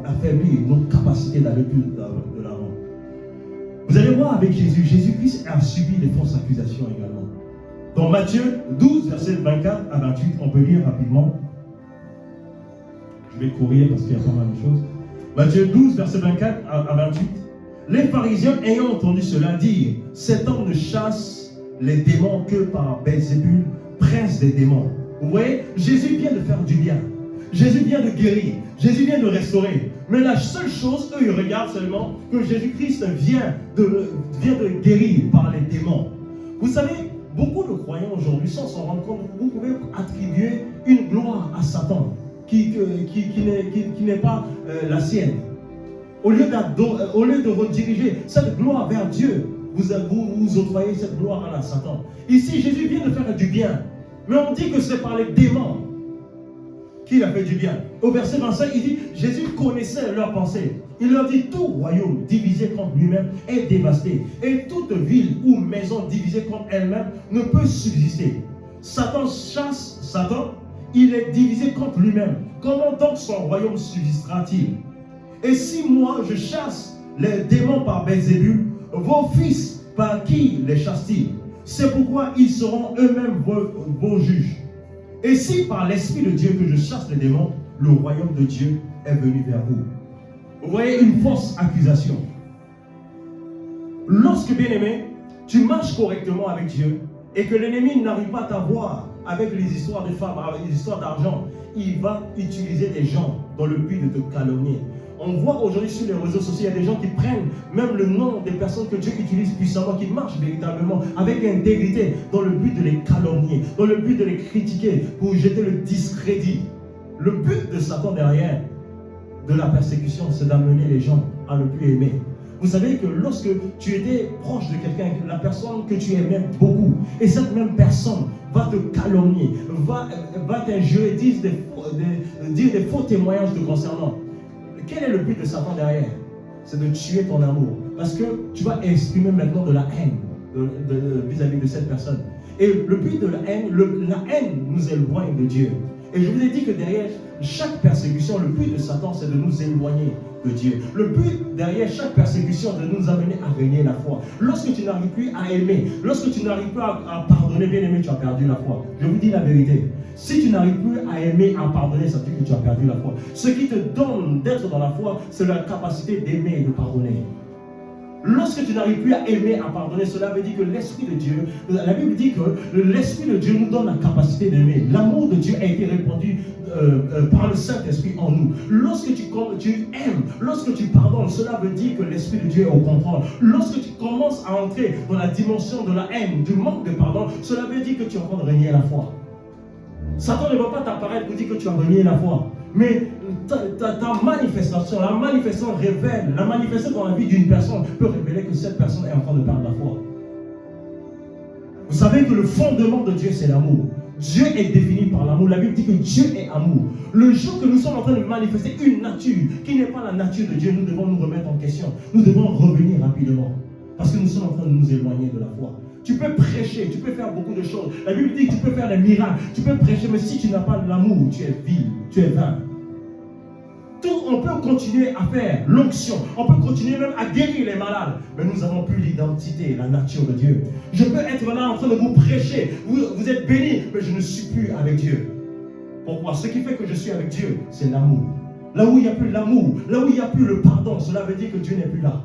affaiblir nos capacités d'aller plus de l'avant. Vous allez voir avec Jésus, Jésus-Christ a subi des fausses accusations également. Dans Matthieu 12, versets 24 à 28, on peut lire rapidement. Je vais courir parce qu'il y a pas mal de choses. Matthieu 12, versets 24 à 28. Les pharisiens ayant entendu cela dire, cet homme ne chasse les démons que par Belzébul, prince des démons. Vous voyez, Jésus vient de faire du bien. Jésus vient de guérir. Jésus vient de restaurer. Mais la seule chose, eux, ils regardent seulement que Jésus-Christ vient de guérir par les démons. Vous savez, beaucoup de croyants aujourd'hui, sans s'en rendre compte, vous pouvez attribuer une gloire à Satan qui n'est pas la sienne. Au lieu de rediriger cette gloire vers Dieu, vous octroyez cette gloire à Satan. Ici, Jésus vient de faire du bien. Mais on dit que c'est par les démons qu'il a fait du bien. Au verset 25, il dit, Jésus connaissait leurs pensées. Il leur dit, tout royaume divisé contre lui-même est dévasté. Et toute ville ou maison divisée contre elle-même ne peut subsister. Satan chasse Satan, il est divisé contre lui-même. Comment donc son royaume subsistera-t-il? Et si moi je chasse les démons par Belzébul, vos fils par qui les chassent-ils? C'est pourquoi ils seront eux-mêmes vos juges. Et si par l'Esprit de Dieu que je chasse les démons, le royaume de Dieu est venu vers vous. Vous voyez une fausse accusation. Lorsque, bien-aimé, tu marches correctement avec Dieu et que l'ennemi n'arrive pas à t'avoir avec les histoires de femmes, avec les histoires d'argent, il va utiliser des gens dans le but de te calomnier. On voit aujourd'hui sur les réseaux sociaux, il y a des gens qui prennent même le nom des personnes que Dieu utilise puissamment, qui marchent véritablement avec intégrité dans le but de les calomnier, dans le but de les critiquer pour jeter le discrédit. Le but de Satan derrière de la persécution, c'est d'amener les gens à ne plus aimer. Vous savez que lorsque tu étais proche de quelqu'un, la personne que tu aimais beaucoup, et cette même personne va te calomnier, va t'injurer, dire des faux témoignages te concernant. Quel est le but de Satan derrière? C'est de tuer ton amour. Parce que tu vas exprimer maintenant de la haine vis-à-vis de cette personne. Et le but de la haine nous éloigne de Dieu. Et je vous ai dit que derrière chaque persécution, le but de Satan, c'est de nous éloigner de Dieu. Le but derrière chaque persécution, c'est de nous amener à régner la foi. Lorsque tu n'arrives plus à aimer, lorsque tu n'arrives plus à pardonner, bien aimé, tu as perdu la foi. Je vous dis la vérité. Si tu n'arrives plus à aimer, à pardonner, ça veut dire que tu as perdu la foi. Ce qui te donne d'être dans la foi, c'est la capacité d'aimer et de pardonner. Lorsque tu n'arrives plus à aimer, à pardonner, cela veut dire que l'Esprit de Dieu, la Bible dit que l'Esprit de Dieu nous donne la capacité d'aimer. L'amour de Dieu a été répandu par le Saint-Esprit en nous. Lorsque tu aimes, lorsque tu pardonnes, cela veut dire que l'Esprit de Dieu est au contrôle. Lorsque tu commences à entrer dans la dimension de la haine, du manque de pardon, cela veut dire que tu es en train de régner la foi. Satan ne va pas t'apparaître pour dire que tu as renié la foi. Mais ta manifestation, la manifestation révèle, la manifestation dans la vie d'une personne peut révéler que cette personne est en train de perdre la foi. Vous savez que le fondement de Dieu, c'est l'amour. Dieu est défini par l'amour. La Bible dit que Dieu est amour. Le jour que nous sommes en train de manifester une nature qui n'est pas la nature de Dieu, nous devons nous remettre en question. Nous devons revenir rapidement. Parce que nous sommes en train de nous éloigner de la foi. Tu peux prêcher, tu peux faire beaucoup de choses. La Bible dit que tu peux faire des miracles, tu peux prêcher, mais si tu n'as pas l'amour, tu es vil, tu es vain. On peut continuer à faire l'onction, on peut continuer même à guérir les malades, mais nous n'avons plus l'identité, la nature de Dieu. Je peux être là en train de vous prêcher, vous êtes bénis, mais je ne suis plus avec Dieu. Pourquoi? Ce qui fait que je suis avec Dieu, c'est l'amour. Là où il n'y a plus l'amour, là où il n'y a plus le pardon, cela veut dire que Dieu n'est plus là.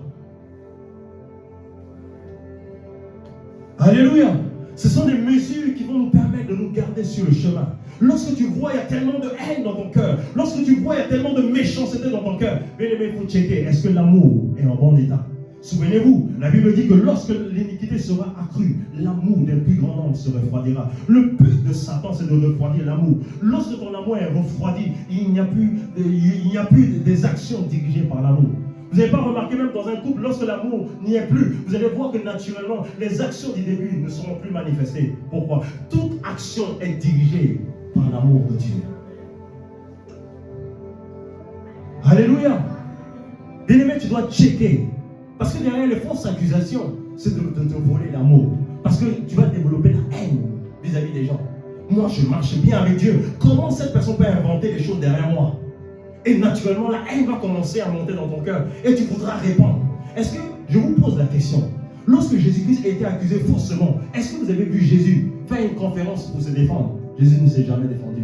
Alléluia. Ce sont des mesures qui vont nous permettre de nous garder sur le chemin. Lorsque tu vois, il y a tellement de haine dans ton cœur. Lorsque tu vois, il y a tellement de méchanceté dans ton cœur. Bien aimé, il faut checker. Est-ce que l'amour est en bon état? Souvenez-vous, la Bible dit que lorsque l'iniquité sera accrue, l'amour d'un plus grand nombre se refroidira. Le but de Satan, c'est de refroidir l'amour. Lorsque ton amour est refroidi, il n'y a plus des actions dirigées par l'amour. Vous n'avez pas remarqué même dans un couple, lorsque l'amour n'y est plus, vous allez voir que naturellement, les actions du début ne seront plus manifestées. Pourquoi? Toute action est dirigée par l'amour de Dieu. Alléluia. Bien-aimé, tu dois checker. Parce que derrière les fausses accusations, c'est de te voler l'amour. Parce que tu vas développer la haine vis-à-vis des gens. Moi, je marche bien avec Dieu. Comment cette personne peut inventer des choses derrière moi? Et naturellement, la haine va commencer à monter dans ton cœur. Et tu voudras répondre. Est-ce que, je vous pose la question, lorsque Jésus-Christ a été accusé faussement, est-ce que vous avez vu Jésus faire une conférence pour se défendre? Jésus ne s'est jamais défendu.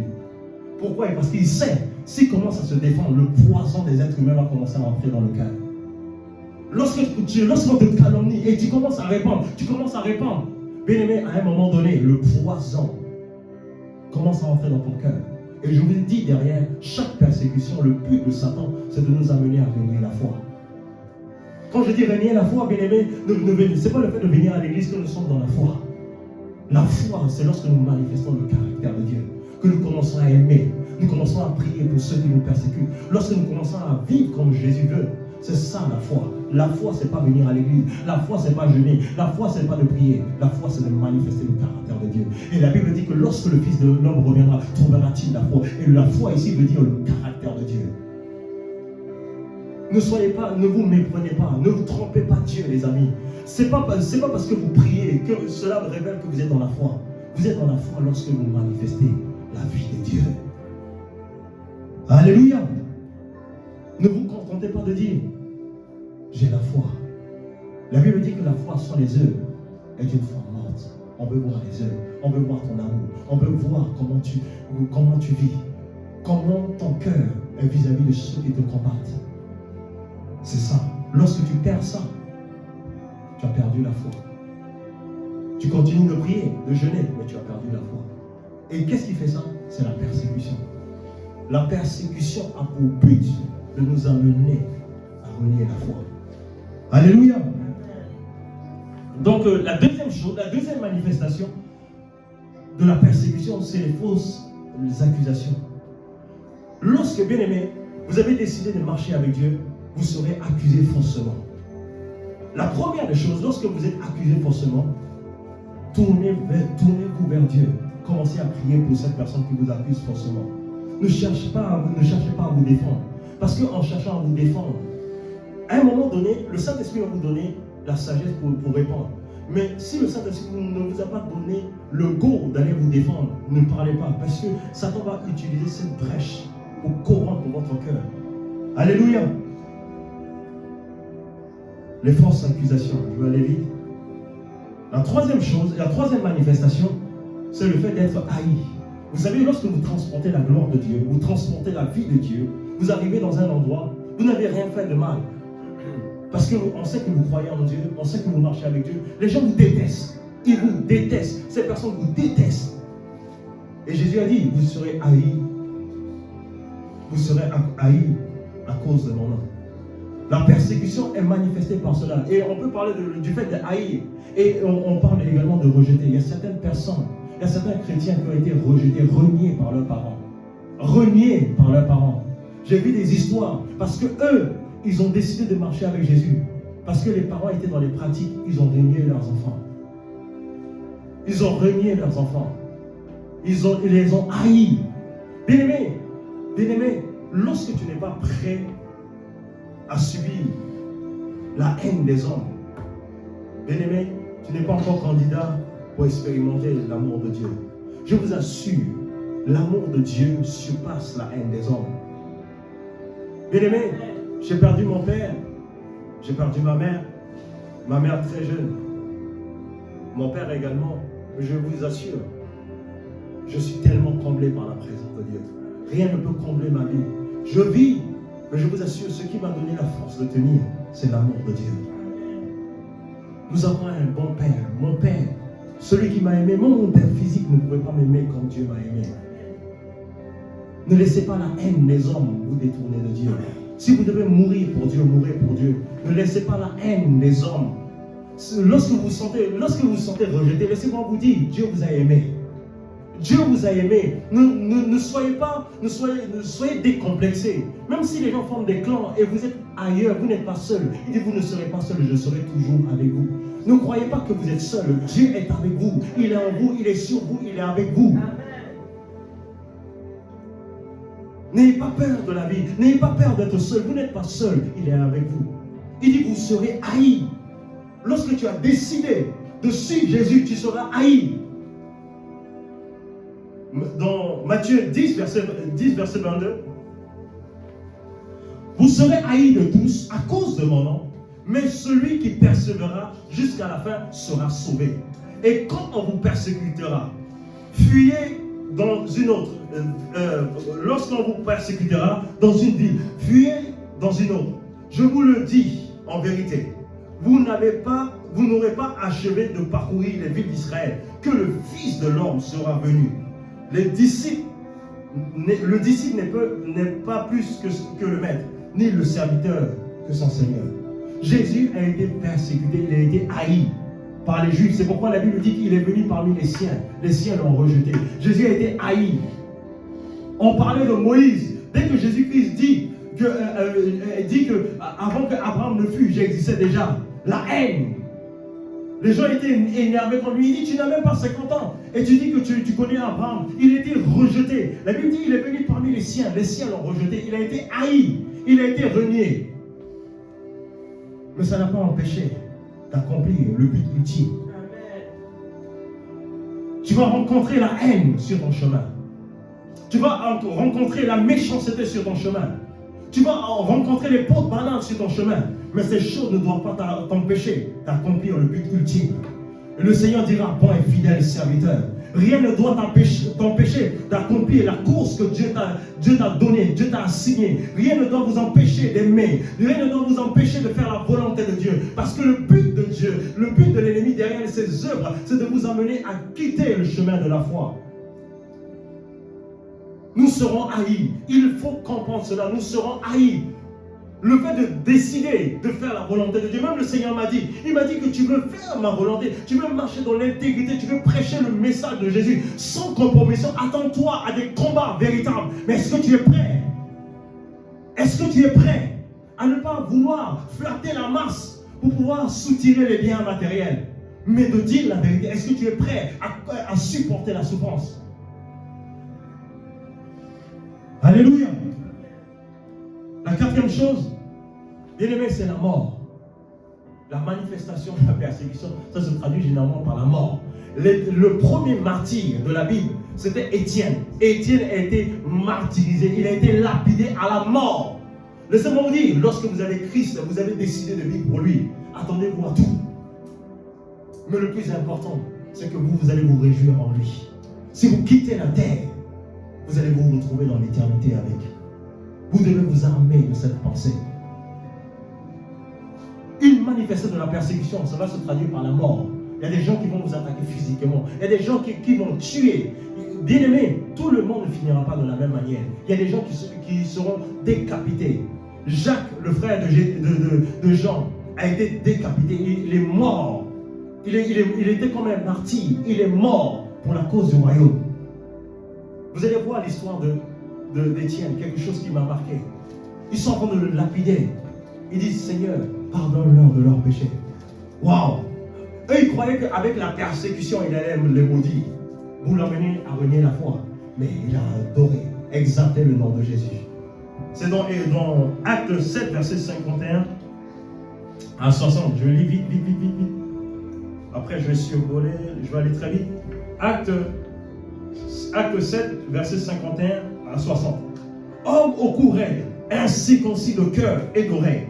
Pourquoi? Parce qu'il sait, s'il commence à se défendre, le poison des êtres humains va commencer à entrer dans le cœur. Lorsqu'on te calomnie et tu commences à répandre, bien aimé, à un moment donné, le poison commence à entrer dans ton cœur. Et je vous le dis derrière, chaque persécution, le but de Satan, c'est de nous amener à régner la foi. Quand je dis régner la foi, bien aimé, ce n'est pas le fait de venir à l'église que nous sommes dans la foi. La foi, c'est lorsque nous manifestons le caractère de Dieu, que nous commençons à aimer, nous commençons à prier pour ceux qui nous persécutent. Lorsque nous commençons à vivre comme Jésus veut, c'est ça la foi. La foi, c'est pas venir à l'église. La foi, c'est pas jeûner. La foi, c'est pas de prier. La foi, c'est de manifester le caractère de Dieu. Et la Bible dit que lorsque le Fils de l'homme reviendra, trouvera-t-il la foi? Et la foi ici veut dire le caractère de Dieu. Ne vous méprenez pas. Ne vous trompez pas Dieu, les amis. C'est pas parce que vous priez que cela révèle que vous êtes dans la foi. Vous êtes dans la foi lorsque vous manifestez la vie de Dieu. Alléluia. Ne vous contentez pas de dire j'ai la foi. La Bible dit que la foi sans les œuvres est une foi morte. On veut voir les œuvres, on veut voir ton amour, on veut voir comment tu vis, comment ton cœur est vis-à-vis de ceux qui te combattent. C'est ça. Lorsque tu perds ça, tu as perdu la foi. Tu continues de prier, de jeûner, mais tu as perdu la foi. Et qu'est-ce qui fait ça? C'est la persécution. La persécution a pour but de nous amener à renier la foi. Alléluia. Donc la deuxième manifestation de la persécution, c'est les fausses accusations. Lorsque, bien aimé, vous avez décidé de marcher avec Dieu, vous serez accusé faussement. La première des choses, lorsque vous êtes accusé faussement, tournez-vous vers Dieu commencez à prier pour cette personne qui vous accuse forcément. Ne cherchez pas à vous défendre. Parce qu'en cherchant à vous défendre, à un moment donné, le Saint-Esprit va vous donner la sagesse pour répondre. Mais si le Saint-Esprit ne vous a pas donné le go d'aller vous défendre, ne parlez pas. Parce que Satan va utiliser cette brèche pour corrompre votre cœur. Alléluia. Les fausses accusations. Je vais aller vite. La troisième chose, la troisième manifestation, c'est le fait d'être haï. Vous savez, lorsque vous transportez la gloire de Dieu, vous transportez la vie de Dieu, vous arrivez dans un endroit, vous n'avez rien fait de mal. Parce qu'on sait que vous croyez en Dieu, on sait que vous marchez avec Dieu. Les gens vous détestent. Ils vous détestent. Ces personnes vous détestent. Et Jésus a dit, vous serez haïs. Vous serez haïs à cause de mon nom. La persécution est manifestée par cela. Et on peut parler du fait de haïr. Et on parle également de rejeter. Il y a certaines personnes, il y a certains chrétiens qui ont été rejetés, reniés par leurs parents. Reniés par leurs parents. J'ai vu des histoires parce que eux, ils ont décidé de marcher avec Jésus. Parce que les parents étaient dans les pratiques, ils ont renié leurs enfants. Ils ont renié leurs enfants. Ils les ont haïs. Bien-aimé, lorsque tu n'es pas prêt à subir la haine des hommes, bien-aimé, tu n'es pas encore candidat pour expérimenter l'amour de Dieu. Je vous assure, l'amour de Dieu surpasse la haine des hommes. Bien-aimé, j'ai perdu mon père, j'ai perdu ma mère très jeune, mon père également. Je vous assure, je suis tellement comblé par la présence de Dieu. Rien ne peut combler ma vie. Je vis, mais je vous assure, ce qui m'a donné la force de tenir, c'est l'amour de Dieu. Nous avons un bon père, mon père, celui qui m'a aimé. Mon père physique ne pouvait pas m'aimer comme Dieu m'a aimé. Ne laissez pas la haine des hommes vous détourner de Dieu. Si vous devez mourir pour Dieu, mourrez pour Dieu. Ne laissez pas la haine des hommes. Lorsque vous vous sentez rejeté, laissez-moi vous dire, Dieu vous a aimé. Dieu vous a aimé. Ne soyez décomplexés. Même si les gens forment des clans et vous êtes ailleurs, vous n'êtes pas seul. Il dit, vous ne serez pas seul, je serai toujours avec vous. Ne croyez pas que vous êtes seul. Dieu est avec vous. Il est en vous, il est sur vous, il est avec vous. Amen. N'ayez pas peur de la vie. N'ayez pas peur d'être seul. Vous n'êtes pas seul. Il est avec vous. Il dit, vous serez haïs. Lorsque tu as décidé de suivre Jésus, tu seras haï. Dans Matthieu 10, verset 22, vous serez haïs de tous à cause de mon nom, mais celui qui persévérera jusqu'à la fin sera sauvé. Et quand on vous persécutera, fuyez dans une autre. Lorsqu'on vous persécutera dans une ville, fuyez dans une autre. Je vous le dis en vérité, vous n'aurez pas achevé de parcourir les villes d'Israël que le Fils de l'homme sera venu. Le disciple n'est pas plus que le maître, ni le serviteur que son Seigneur. Jésus a été persécuté, il a été haï par les Juifs. C'est pourquoi la Bible dit qu'il est venu parmi les siens. Les siens l'ont rejeté. Jésus a été haï. On parlait de Moïse. Dès que Jésus-Christ dit que avant qu'Abraham ne fût, j'existais déjà. La haine. Les gens étaient énervés contre lui. Il dit, tu n'as même pas 50 ans. Et tu dis que tu connais Abraham. Il a été rejeté. La Bible dit, il est venu parmi les siens. Les siens l'ont rejeté. Il a été haï. Il a été renié. Mais ça n'a pas empêché d'accomplir le but ultime. Tu vas rencontrer la haine sur ton chemin. Tu vas rencontrer la méchanceté sur ton chemin. Tu vas rencontrer les pots de banane sur ton chemin. Mais ces choses ne doivent pas t'empêcher d'accomplir le but ultime. Et le Seigneur dira, bon et fidèle serviteur. Rien ne doit t'empêcher d'accomplir la course que Dieu t'a donnée, Dieu t'a assignée. Rien ne doit vous empêcher d'aimer. Rien ne doit vous empêcher de faire la volonté de Dieu. Parce que le but de Dieu, le but de l'ennemi derrière ses œuvres, c'est de vous amener à quitter le chemin de la foi. Nous serons haïs. Il faut comprendre cela. Nous serons haïs. Le fait de décider de faire la volonté de Dieu, même le Seigneur m'a dit, il m'a dit que tu veux faire ma volonté, tu veux marcher dans l'intégrité, tu veux prêcher le message de Jésus sans compromission. Attends-toi à des combats véritables. Mais est-ce que tu es prêt? Est-ce que tu es prêt à ne pas vouloir flatter la masse pour pouvoir soutirer les biens matériels? mais de dire la vérité. Est-ce que tu es prêt à supporter la souffrance? Alléluia. La quatrième chose, bien aimé, c'est la mort. La manifestation de la persécution, ça se traduit généralement par la mort. Le premier martyr de la Bible, c'était Étienne. Étienne a été martyrisé, il a été lapidé à la mort. Laissez-moi vous dire, lorsque vous avez Christ, vous avez décidé de vivre pour lui, attendez-vous à tout. Mais le plus important, c'est que vous allez vous réjouir en lui. Si vous quittez la terre, vous allez vous retrouver dans l'éternité avec. Vous devez vous armer de cette pensée. Une manifestation de la persécution, ça va se traduire par la mort. Il y a des gens qui vont vous attaquer physiquement. Il y a des gens qui vont tuer. Bien aimé, tout le monde ne finira pas de la même manière. Il y a des gens qui seront décapités. Jacques, le frère de Jean, a été décapité. Il est mort. Il était comme un martyr. Il est mort pour la cause du royaume. Vous allez voir l'histoire d'Étienne, quelque chose qui m'a marqué. Ils sont en train de le lapider. Ils disent, Seigneur, pardonne-leur de leurs péchés. Waouh! Eux, ils croyaient qu'avec la persécution, il allait les maudire. Vous l'emmenez à renier la foi. Mais il a adoré, exalté le nom de Jésus. C'est dans Acte 7, verset 51 à 60. Je lis vite. Après, je vais survoler, je vais aller très vite. Acte 7, verset 51 à 60. Homme au cou raide, incirconcis de cœur et d'oreille,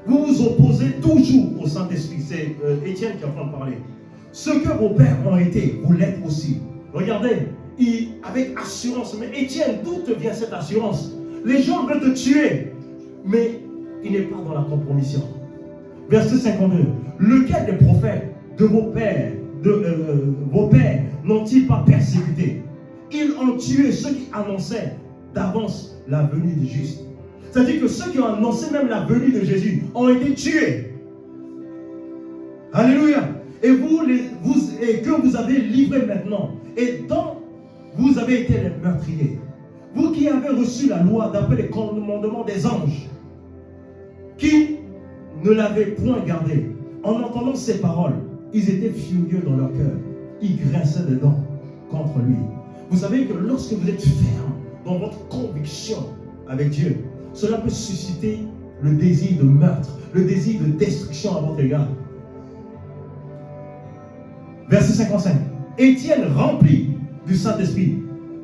vous vous opposez toujours au Saint-Esprit. C'est Étienne qui est en train de parler. Ce que vos pères ont été, vous l'êtes aussi. Regardez, avec assurance. Mais Étienne, d'où te vient cette assurance? Les gens veulent te tuer, mais il n'est pas dans la compromission. Verset 52. Lequel des prophètes de vos pères, n'ont-ils pas persécuté? Ils ont tué ceux qui annonçaient d'avance la venue du juste. C'est-à-dire que ceux qui ont annoncé même la venue de Jésus ont été tués. Alléluia. Et que vous avez livré maintenant. Et dont vous avez été les meurtriers. Vous qui avez reçu la loi d'après les commandements des anges, qui ne l'avaient point gardée. En entendant ces paroles, ils étaient furieux dans leur cœur. Ils grinçaient des dents contre lui. Vous savez que lorsque vous êtes ferme dans votre conviction avec Dieu, cela peut susciter le désir de meurtre, le désir de destruction à votre égard. Verset 55. Étienne, rempli du Saint-Esprit,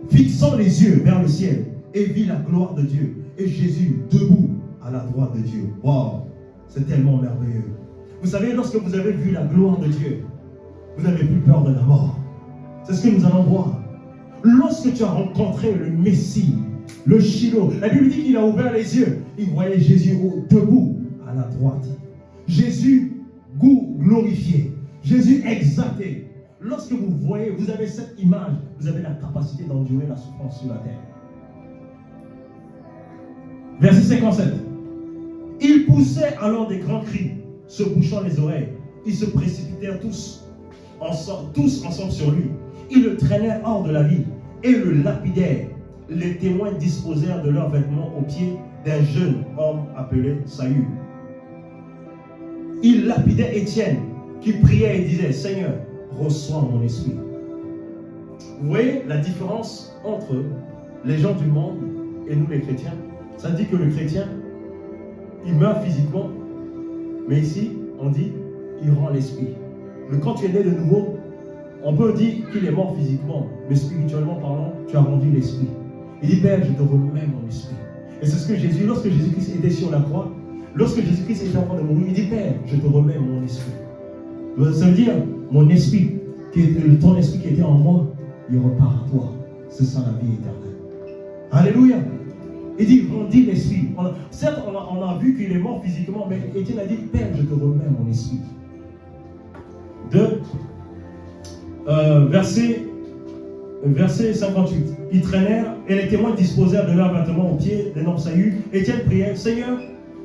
fixant les yeux vers le ciel, et vit la gloire de Dieu, et Jésus debout à la droite de Dieu. Wow, c'est tellement merveilleux. Vous savez, lorsque vous avez vu la gloire de Dieu, vous n'avez plus peur de la mort. C'est ce que nous allons voir. Lorsque tu as rencontré le Messie, le Shiloh, la Bible dit qu'il a ouvert les yeux. Il voyait Jésus debout à la droite. Jésus glorifié. Jésus exalté. Lorsque vous voyez, vous avez cette image, vous avez la capacité d'endurer la souffrance sur la terre. Verset 57. Ils poussaient alors des grands cris, se bouchant les oreilles. Ils se précipitèrent tous ensemble sur lui. Ils le traînèrent hors de la ville et le lapidèrent. Les témoins disposèrent de leurs vêtements aux pieds d'un jeune homme appelé Saül. Ils lapidaient Étienne, qui priait et disait, Seigneur, reçois mon esprit. Vous voyez la différence entre les gens du monde et nous les chrétiens? Ça dit que le chrétien, il meurt physiquement, mais ici, on dit, il rend l'esprit. Mais quand tu es né de nouveau, on peut dire qu'il est mort physiquement, mais spirituellement parlant, tu as rendu l'esprit. Il dit, Père, je te remets mon esprit. Et c'est ce que Jésus, lorsque Jésus-Christ était sur la croix, lorsque Jésus-Christ était en train de mourir, il dit, Père, je te remets mon esprit. Ça veut dire, mon esprit, ton esprit qui était en moi, il repart à toi. C'est ça la vie éternelle. Alléluia. Il dit, rendis l'esprit. Certes, on a vu qu'il est mort physiquement, mais Étienne a dit, Père, je te remets mon esprit. Verset 58. Ils traînèrent et les témoins disposèrent de leurs vêtements aux pieds d'un homme Saül. Étienne priait, Seigneur,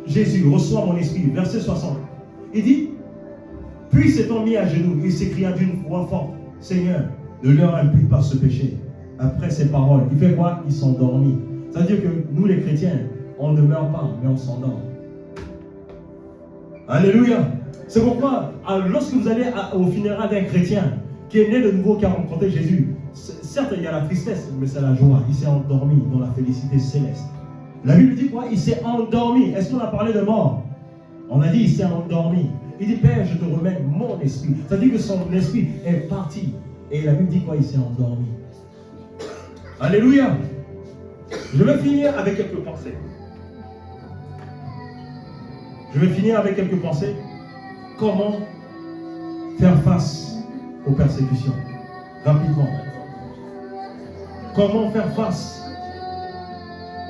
Jésus, reçois mon esprit. Verset 60. Il dit, puis s'étant mis à genoux, il s'écria d'une voix forte, Seigneur, ne leur impute pas ce péché. Après ces paroles, il fait quoi? Il s'endormit. C'est-à-dire que nous les chrétiens, on ne meurt pas, mais on s'endort. Alléluia. C'est pourquoi, lorsque vous allez au funérail d'un chrétien qui est né de nouveau, qui a rencontré Jésus, certes, il y a la tristesse, mais c'est la joie. Il s'est endormi dans la félicité céleste. La Bible dit quoi? Il s'est endormi. Est-ce qu'on a parlé de mort? On a dit il s'est endormi. Il dit, Père, je te remets mon esprit. Ça dit que son esprit est parti. Et la Bible dit quoi? Il s'est endormi. Alléluia. Je vais finir avec quelques pensées. Comment faire face aux persécutions? Rapidement. Comment faire face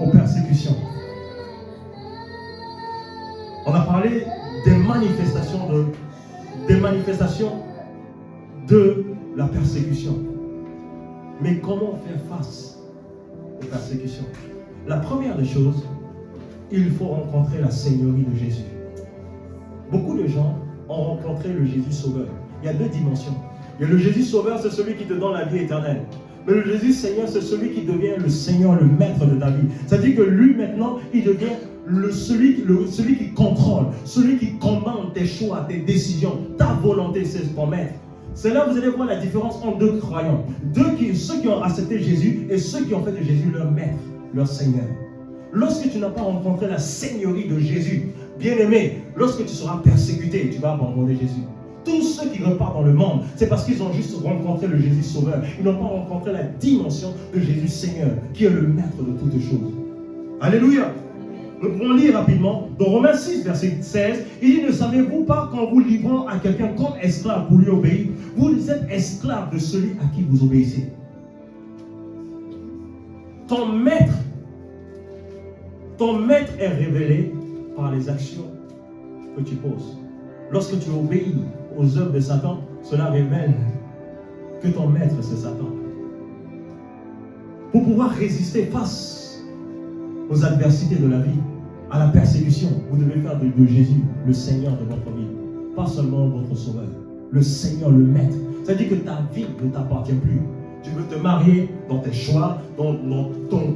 aux persécutions? On a parlé des manifestations de la persécution. Mais comment faire face aux persécutions? La première des choses, il faut rencontrer la Seigneurie de Jésus. Beaucoup de gens ont rencontré le Jésus Sauveur. Il y a deux dimensions. Il y a le Jésus Sauveur, c'est celui qui te donne la vie éternelle. Mais le Jésus Seigneur, c'est celui qui devient le Seigneur, le maître de ta vie. C'est-à-dire que lui, maintenant, il devient celui qui contrôle, celui qui commande tes choix, tes décisions, ta volonté, c'est ton maître. C'est là que vous allez voir la différence entre deux croyants. Ceux qui ont accepté Jésus et ceux qui ont fait de Jésus leur maître, leur Seigneur. Lorsque tu n'as pas rencontré la Seigneurie de Jésus, bien-aimé, lorsque tu seras persécuté, tu vas abandonner Jésus. Tous ceux qui repartent dans le monde, c'est parce qu'ils ont juste rencontré le Jésus Sauveur. Ils n'ont pas rencontré la dimension de Jésus Seigneur, qui est le maître de toutes choses. Alléluia. Nous pouvons lire rapidement, dans Romains 6, verset 16, il dit, ne savez-vous pas qu'en vous livrant à quelqu'un comme esclave pour lui obéir, vous êtes esclave de celui à qui vous obéissez. Ton maître est révélé par les actions que tu poses. Lorsque tu obéis aux œuvres de Satan, cela révèle que ton maître, c'est Satan. Pour pouvoir résister face aux adversités de la vie, à la persécution, vous devez faire de Jésus le Seigneur de votre vie. Pas seulement votre Sauveur, le Seigneur, le Maître. C'est-à-dire que ta vie ne t'appartient plus. Tu veux te marier dans tes choix, dans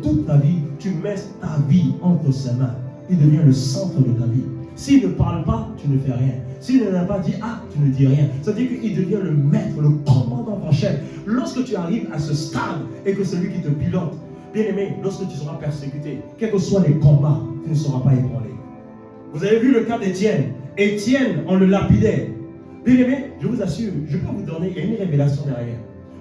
toute ta vie, tu mets ta vie entre ses mains. Il devient le centre de ta vie. S'il ne parle pas, tu ne fais rien. S'il n'a pas dit ah, tu ne dis rien. C'est-à-dire qu'il devient le maître, le commandant en chef. Lorsque tu arrives à ce stade et que celui qui te pilote, bien-aimé, lorsque tu seras persécuté, quels que soient les combats, tu ne seras pas ébranlé. Vous avez vu le cas d'Étienne. Étienne, on le lapidait. Bien-aimé, je vous assure, je peux vous donner, il y a une révélation derrière.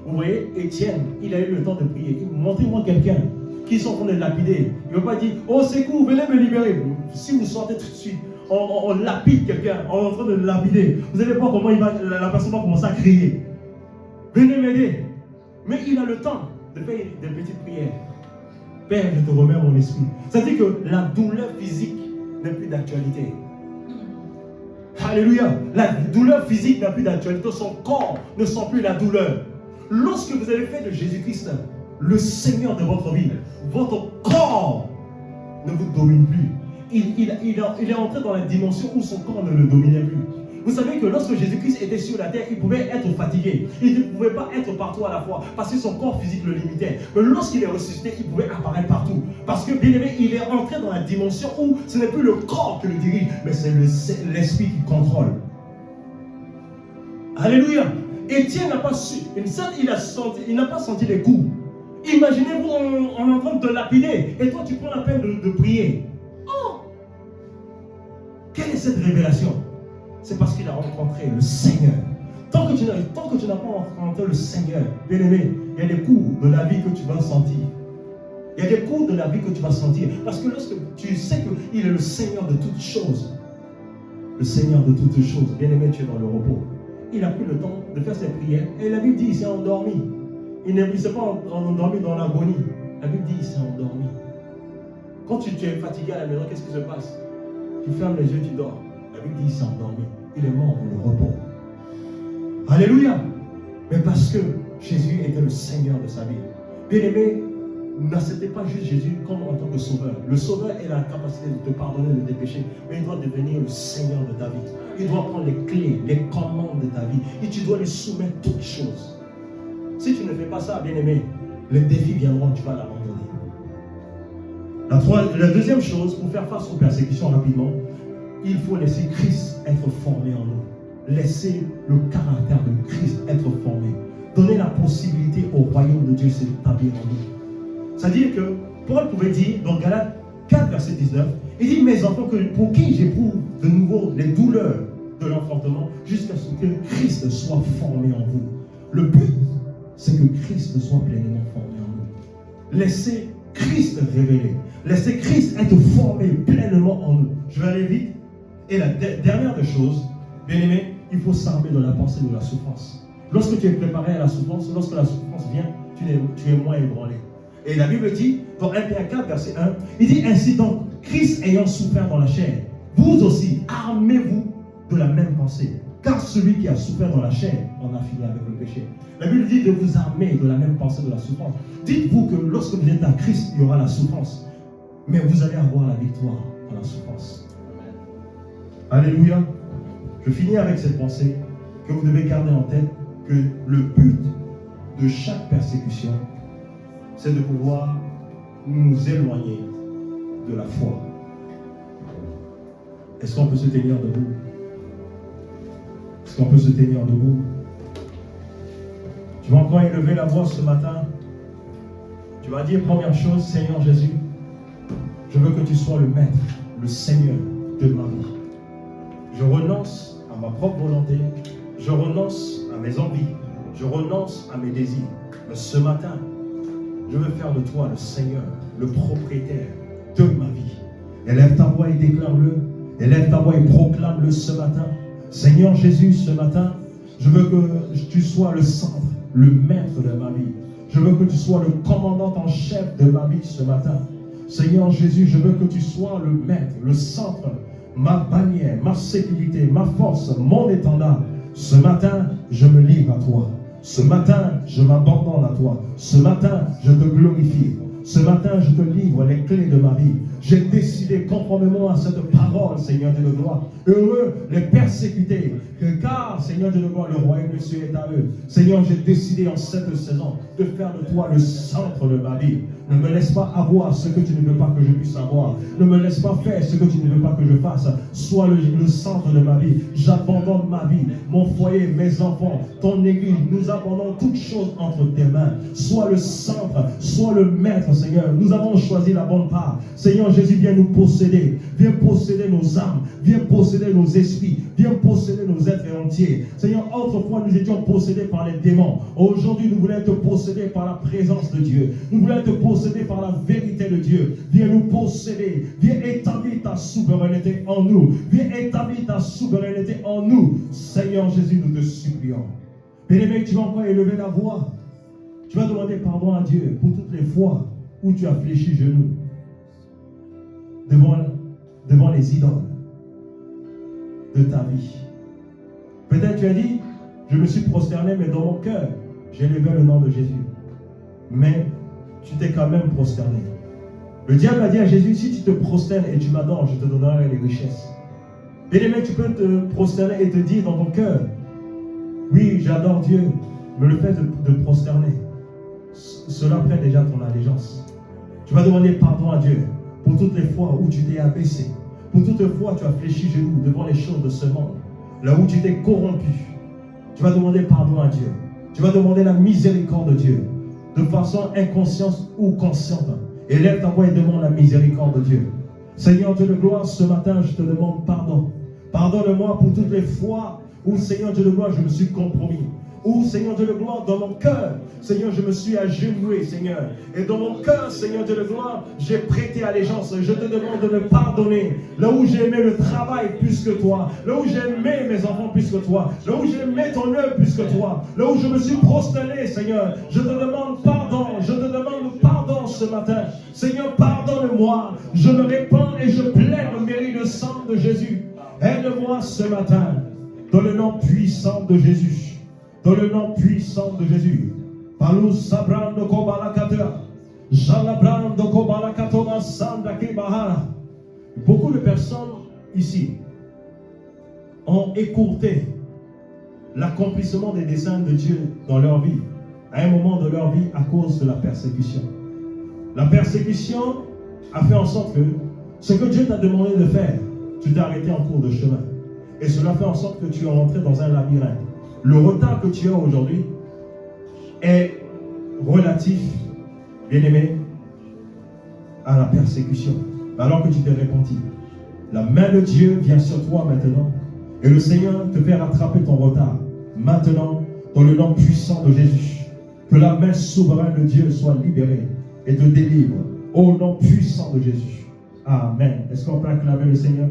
Vous voyez, Étienne, il a eu le temps de prier. Montrez-moi quelqu'un qui sont en train de lapider. Il ne va pas dire, oh c'est cool, venez me libérer. Si vous sortez tout de suite, on lapide quelqu'un, on est en train de le lapider. Vous allez voir comment la personne va commencer à crier. Venez m'aider. Mais il a le temps de faire des petites prières. Père, je te remets mon esprit. C'est-à-dire que la douleur physique n'est plus d'actualité. Alléluia. La douleur physique n'a plus d'actualité. Son corps ne sent plus la douleur. Lorsque vous avez fait de Jésus-Christ le Seigneur de votre vie, votre corps ne vous domine plus. Il est entré dans la dimension où son corps ne le dominait plus. Vous savez que lorsque Jésus-Christ était sur la terre, il pouvait être fatigué. Il ne pouvait pas être partout à la fois parce que son corps physique le limitait. Mais lorsqu'il est ressuscité, il pouvait apparaître partout. Parce que, bien aimé, il est entré dans la dimension où ce n'est plus le corps qui le dirige, mais c'est l'esprit qui contrôle. Alléluia. Étienne n'a pas su, il n'a pas senti les coups. Imaginez-vous, on est en train de te lapider et toi tu prends la peine de prier. Oh! Quelle est cette révélation? C'est parce qu'il a rencontré le Seigneur. Tant que tu n'as pas rencontré le Seigneur, bien aimé, il y a des coups de la vie que tu vas sentir. Il y a des coups de la vie que tu vas sentir. Parce que lorsque tu sais qu'il est le Seigneur de toutes choses, le Seigneur de toutes choses, bien aimé, tu es dans le repos. Il a pris le temps de faire ses prières. Et la Bible dit qu'il s'est endormi. Il ne s'est pas endormi dans l'agonie. La Bible dit qu'il s'est endormi. Quand tu es fatigué à la maison, qu'est-ce qui se passe? Tu fermes les yeux, tu dors. La Bible dit qu'il s'est endormi. Il est mort dans le repos. Alléluia. Mais parce que Jésus était le Seigneur de sa vie. Bien-aimé, n'acceptez pas juste Jésus comme en tant que sauveur. Le sauveur a la capacité de te pardonner de tes péchés, mais il doit devenir le Seigneur de ta vie. Il doit prendre les clés, les commandes de ta vie, et tu dois lui soumettre toutes choses. Si tu ne fais pas ça, bien-aimé, les défis viendront, tu vas l'abandonner. La deuxième chose, pour faire face aux persécutions rapidement, il faut laisser Christ être formé en nous. Laisser le caractère de Christ être formé. Donner la possibilité au royaume de Dieu de s'établir en nous. C'est-à-dire que Paul pouvait dire dans Galates 4, verset 19, il dit, mes enfants, pour qui j'éprouve de nouveau les douleurs de l'enfantement, jusqu'à ce que Christ soit formé en vous. Le but, c'est que Christ soit pleinement formé en nous. Laissez Christ révéler. Laissez Christ être formé pleinement en nous. Je vais aller vite. Et la dernière des choses, bien aimé, il faut s'armer de la pensée de la souffrance. Lorsque tu es préparé à la souffrance, lorsque la souffrance vient, tu es moins ébranlé. Et la Bible dit, dans 1 Pierre 4, verset 1, il dit ainsi donc, Christ ayant souffert dans la chair, vous aussi, armez-vous de la même pensée. Car celui qui a souffert dans la chair en a fini avec le péché. La Bible dit de vous armer de la même pensée de la souffrance. Dites-vous que lorsque vous êtes à Christ, il y aura la souffrance. Mais vous allez avoir la victoire dans la souffrance. Alléluia. Je finis avec cette pensée que vous devez garder en tête que le but de chaque persécution, c'est de pouvoir nous éloigner de la foi. Est-ce qu'on peut se tenir debout? Est-ce qu'on peut se tenir debout? Tu vas encore élever la voix ce matin. Tu vas dire, première chose, Seigneur Jésus, je veux que tu sois le maître, le Seigneur de ma vie. Je renonce à ma propre volonté, je renonce à mes envies, je renonce à mes désirs. Mais ce matin, je veux faire de toi le Seigneur, le propriétaire de ma vie. Élève ta voix et déclare-le. Élève ta voix et proclame-le ce matin. Seigneur Jésus, ce matin, je veux que tu sois le centre, le maître de ma vie. Je veux que tu sois le commandant en chef de ma vie ce matin. Seigneur Jésus, je veux que tu sois le maître, le centre, ma bannière, ma sécurité, ma force, mon étendard. Ce matin, je me livre à toi. Ce matin, je m'abandonne à toi. Ce matin, je te glorifie. Ce matin, je te livre les clés de ma vie. J'ai décidé conformément à cette parole, Seigneur Dieu de gloire. Heureux les persécutés, car, Seigneur Dieu de gloire, le royaume de Dieu est à eux. Seigneur, j'ai décidé en cette saison de faire de toi le centre de ma vie. Ne me laisse pas avoir ce que tu ne veux pas que je puisse avoir. Ne me laisse pas faire ce que tu ne veux pas que je fasse. Sois le centre de ma vie. J'abandonne ma vie, mon foyer, mes enfants, ton église. Nous abandonnons toutes choses entre tes mains. Sois le centre, sois le maître, Seigneur. Nous avons choisi la bonne part. Seigneur Jésus, viens nous posséder. Viens posséder nos âmes. Viens posséder nos esprits. Viens posséder nos êtres entiers. Seigneur, autrefois nous étions possédés par les démons. Aujourd'hui, nous voulons être possédés par la présence de Dieu. Nous voulons être possédés par la vérité de Dieu. Viens nous posséder. Viens établir ta souveraineté en nous. Viens établir ta souveraineté en nous. Seigneur Jésus, nous te supplions. Bien-aimé, tu vas encore élever la voix. Tu vas demander pardon à Dieu pour toutes les fois où tu as fléchi genou devant les idoles de ta vie. Peut-être tu as dit, je me suis prosterné, mais dans mon cœur, j'ai levé le nom de Jésus. Mais tu t'es quand même prosterné. Le diable a dit à Jésus, si tu te prosternes et tu m'adores, je te donnerai les richesses. Bien-aimé, tu peux te prosterner et te dire dans ton cœur, oui, j'adore Dieu, mais le fait de prosterner, cela prend déjà ton allégeance. Tu vas demander pardon à Dieu pour toutes les fois où tu t'es abaissé, pour toutes les fois où tu as fléchi genoux devant les choses de ce monde, là où tu t'es corrompu. Tu vas demander pardon à Dieu. Tu vas demander la miséricorde de Dieu, de façon inconsciente ou consciente. Élève ta voix et demande la miséricorde de Dieu. Seigneur Dieu de gloire, ce matin, je te demande pardon. Pardonne-moi pour toutes les fois où, Seigneur Dieu de gloire, je me suis compromis. Où, Seigneur Dieu de gloire, dans mon cœur, Seigneur, je me suis agenouillé, Seigneur. Et dans mon cœur, Seigneur Dieu de gloire, j'ai prêté allégeance. Je te demande de me pardonner. Là où j'ai aimé le travail plus que toi. Là où j'ai aimé mes enfants plus que toi. Là où j'ai aimé ton œuvre plus que toi. Là où je me suis prosterné, Seigneur. Je te demande pardon. Je te demande pardon ce matin. Seigneur, pardonne-moi. Je me répands et je plaide le mérite de sang de Jésus. Aide-moi ce matin. Dans le nom puissant de Jésus. Dans le nom puissant de Jésus. Palus sabrando kobalakatea. Jalabrando kobalakatoma sandake bahara. Beaucoup de personnes ici ont écourté l'accomplissement des desseins de Dieu dans leur vie, à un moment de leur vie, à cause de la persécution. La persécution a fait en sorte que ce que Dieu t'a demandé de faire, Tu t'es arrêté en cours de chemin. Et cela fait en sorte que tu es rentré dans un labyrinthe. Le retard que tu as aujourd'hui est relatif, bien-aimé, à la persécution. Alors que tu t'es repenti, la main de Dieu vient sur toi maintenant. Et le Seigneur te fait rattraper ton retard. Maintenant, dans le nom puissant de Jésus, que la main souveraine de Dieu soit libérée et te délivre. Au nom puissant de Jésus. Amen. Est-ce qu'on peut acclamer le Seigneur?